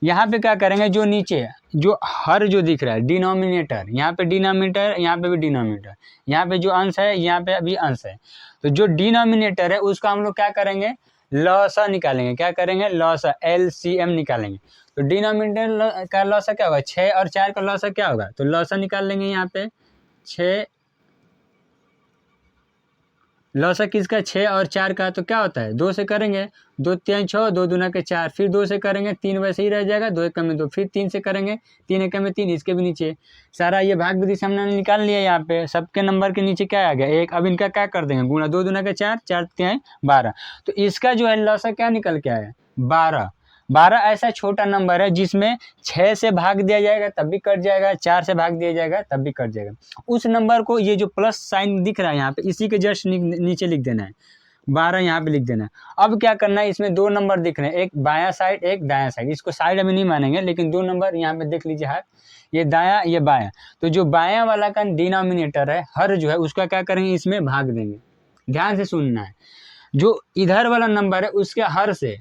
यहाँ पे क्या करेंगे? जो नीचे जो हर जो दिख रहा है डिनोमिनेटर, यहाँ पे डिनोमिनेटर, यहाँ पे भी डिनोमिनेटर, यहाँ पे जो अंश है यहाँ पे भी अंश है। तो जो डिनोमिनेटर है उसका हम लोग क्या करेंगे? लॉसा निकालेंगे, क्या करेंगे लॉसा, LCM निकालेंगे। तो डिनोमिनेटर का लॉसा क्या होगा, 6 और 4 का लॉसा क्या होगा, तो लॉसा निकाल लेंगे यहाँ पे 6, लॉसा किसका 6 और 4 का, तो क्या होता है 2 से करेंगे, 2 3 6, 2 दूना के 4, फिर 2 से करेंगे 3 वैसे ही रह जाएगा, 2 एक में 2, फिर 3 से करेंगे 3 एक में 3, इसके भी नीचे सारा ये भाग विधि से हमने निकाल लिया। यहाँ पे सबके नंबर के नीचे क्या आ गया 1। अब इनका क्या कर देंगे गुणा, 2 दूना के 4, 4 3 12, तो इसका जो है लॉसा क्या निकल के आया 12। 12 ऐसा छोटा नंबर है जिसमें 6 से भाग दिया जाएगा तब भी कट जाएगा, 4 से भाग दिया जाएगा तब भी कट जाएगा। उस नंबर को ये जो प्लस साइन दिख रहा है यहाँ पे, इसी के जस्ट नीचे लिख देना है, 12 यहाँ पे लिख देना है। अब क्या करना है, इसमें 2 नंबर दिख रहे हैं, एक बायां साइड एक दायां साइड, इसको साइड अभी नहीं मानेंगे, लेकिन 2 नंबर यहाँ पे देख लीजिए हाथ, ये दायां ये बायां। तो जो बायां वाला का डिनोमिनेटर है हर जो है उसका क्या करेंगे इसमें भाग देंगे। ध्यान से सुनना है, जो इधर वाला नंबर है उसके हर से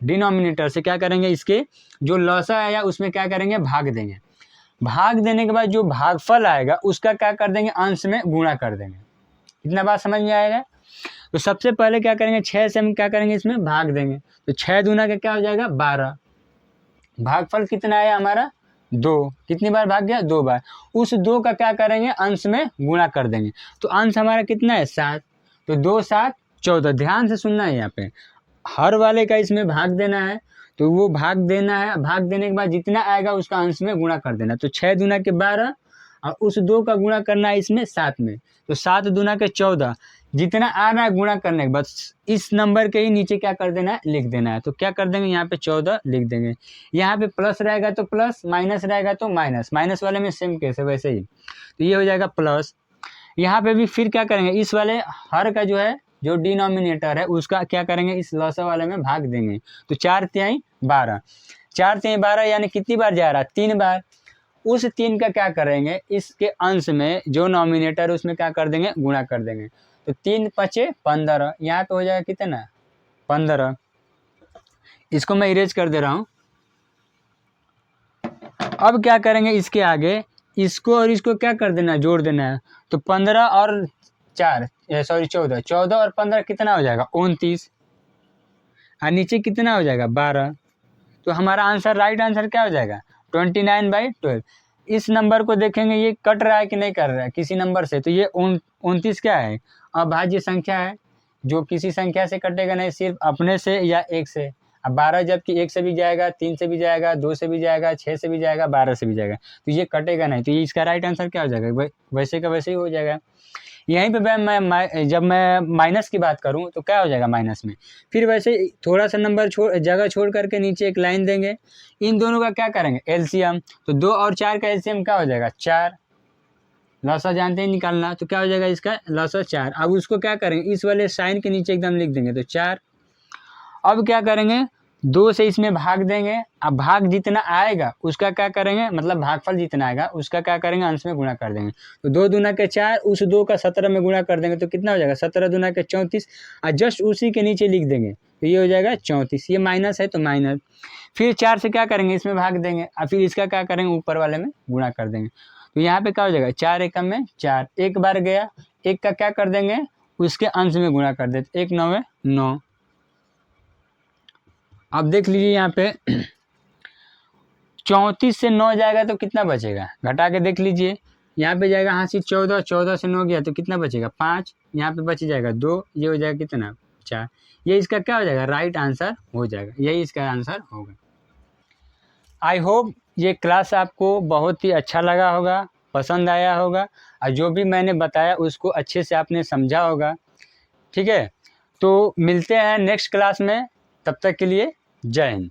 डिनोमिनेटर से क्या करेंगे, इसके जो लॉसा आया उसमें क्या करेंगे भाग देंगे। भाग देने के बाद जो भागफल आएगा उसका क्या कर देंगे अंश में गुणा कर देंगे। इतना बात समझ में आएगा। तो सबसे पहले क्या करेंगे 6 से हम क्या करेंगे इसमें भाग देंगे, तो 6 दूना का क्या हो जाएगा 12। भागफल कितना आया हमारा 2, कितनी बार भाग गया 2 बार। उस 2 का क्या करेंगे अंश में गुणा कर देंगे, तो अंश हमारा कितना है 7, तो 2 7 14। ध्यान से सुनना है, यहाँ पे हर वाले का इसमें भाग देना है, तो वो भाग देना है, भाग देने के बाद जितना आएगा उसका अंश में गुणा कर देना। तो 6 दूना के 12 और उस 2 का गुणा करना है इसमें 7 में, तो 7 दूना के 14। जितना आ रहा है गुणा करने के बाद इस नंबर के ही नीचे क्या कर देना है लिख देना है। तो क्या कर देंगे यहाँ पे 14 लिख देंगे। यहाँ पे प्लस रहेगा तो प्लस, माइनस रहेगा तो माइनस, माइनस वाले में सेम केस है वैसे ही, तो ये हो जाएगा प्लस। यहाँ पे भी फिर क्या करेंगे इस वाले हर का जो है जो डिनोमिनेटर है उसका क्या करेंगे इस लॉसा वाले में भाग देंगे। तो 4 तिहाई 12, 4 तिहाई 12 यानी कितनी बार जा रहा है 3 बार। उस 3 का क्या करेंगे इसके अंश में जो नॉमिनेटर है उसमें क्या कर देंगे गुणा कर देंगे। तो 3 5 15, यहाँ पे हो जाएगा कितना 15। इसको मैं इरेज कर दे रहा हूँ। अब क्या करेंगे इसके आगे इसको और इसको क्या कर देना है जोड़ देना है। तो 15 और 14, 14 और 15 कितना हो जाएगा 29, और नीचे कितना हो जाएगा 12। तो हमारा आंसर राइट आंसर क्या हो जाएगा 29/12। इस नंबर को देखेंगे ये कट रहा है कि नहीं कर रहा है किसी नंबर से, तो ये 29 क्या है अभाज्य संख्या है, जो किसी संख्या से कटेगा नहीं, सिर्फ अपने से या 1 से। अब 12 जबकि 1 से भी जाएगा, 3 से भी जाएगा, 2 से भी जाएगा, 6 से भी जाएगा, 12 से भी जाएगा, तो ये कटेगा नहीं। तो ये इसका राइट आंसर क्या हो जाएगा वैसे का वैसे ही हो जाएगा। यहीं पे जब मैं माइनस की बात करूं तो क्या हो जाएगा माइनस में, फिर वैसे थोड़ा सा नंबर जगह छोड़ करके नीचे एक लाइन देंगे। इन दोनों का क्या करेंगे एलसीएम, तो 2 और 4 का एलसीएम क्या हो जाएगा 4। लॉसा जानते ही निकालना, तो क्या हो जाएगा इसका लॉसा 4। अब उसको क्या करेंगे इस वाले साइन के नीचे एकदम लिख देंगे, तो 4। अब क्या करेंगे 2 से इसमें भाग देंगे। अब भाग जितना आएगा उसका क्या करेंगे, मतलब भागफल जितना आएगा उसका क्या करेंगे अंश में गुणा कर देंगे। तो 2 दूना के 4, उस 2 का 17 में गुणा कर देंगे, तो कितना हो जाएगा 17 दूना के 34, और जस्ट उसी के नीचे लिख देंगे, तो ये हो जाएगा 34। ये माइनस है तो माइनस, फिर 4 से क्या करेंगे इसमें भाग देंगे, और फिर इसका क्या करेंगे ऊपर वाले में गुणा कर देंगे। तो यहाँ पे क्या हो जाएगा 4 एकम में 4, एक बार गया, एक का क्या कर देंगे उसके अंश में गुणा कर देते, 1 9 9। अब देख लीजिए यहाँ पे 34 से 9 जाएगा तो कितना बचेगा, घटा के देख लीजिए। यहाँ पे जाएगा हाँ सिर्फ 14, 14 से 9 गया तो कितना बचेगा 5, यहाँ पे बच जाएगा 2, ये हो जाएगा कितना 4। ये इसका क्या हो जाएगा राइट आंसर हो जाएगा, यही इसका आंसर होगा। आई होप ये क्लास आपको बहुत ही अच्छा लगा होगा, पसंद आया होगा, और जो भी मैंने बताया उसको अच्छे से आपने समझा होगा। ठीक है, तो मिलते हैं नेक्स्ट क्लास में, तब तक के लिए जय हिंद।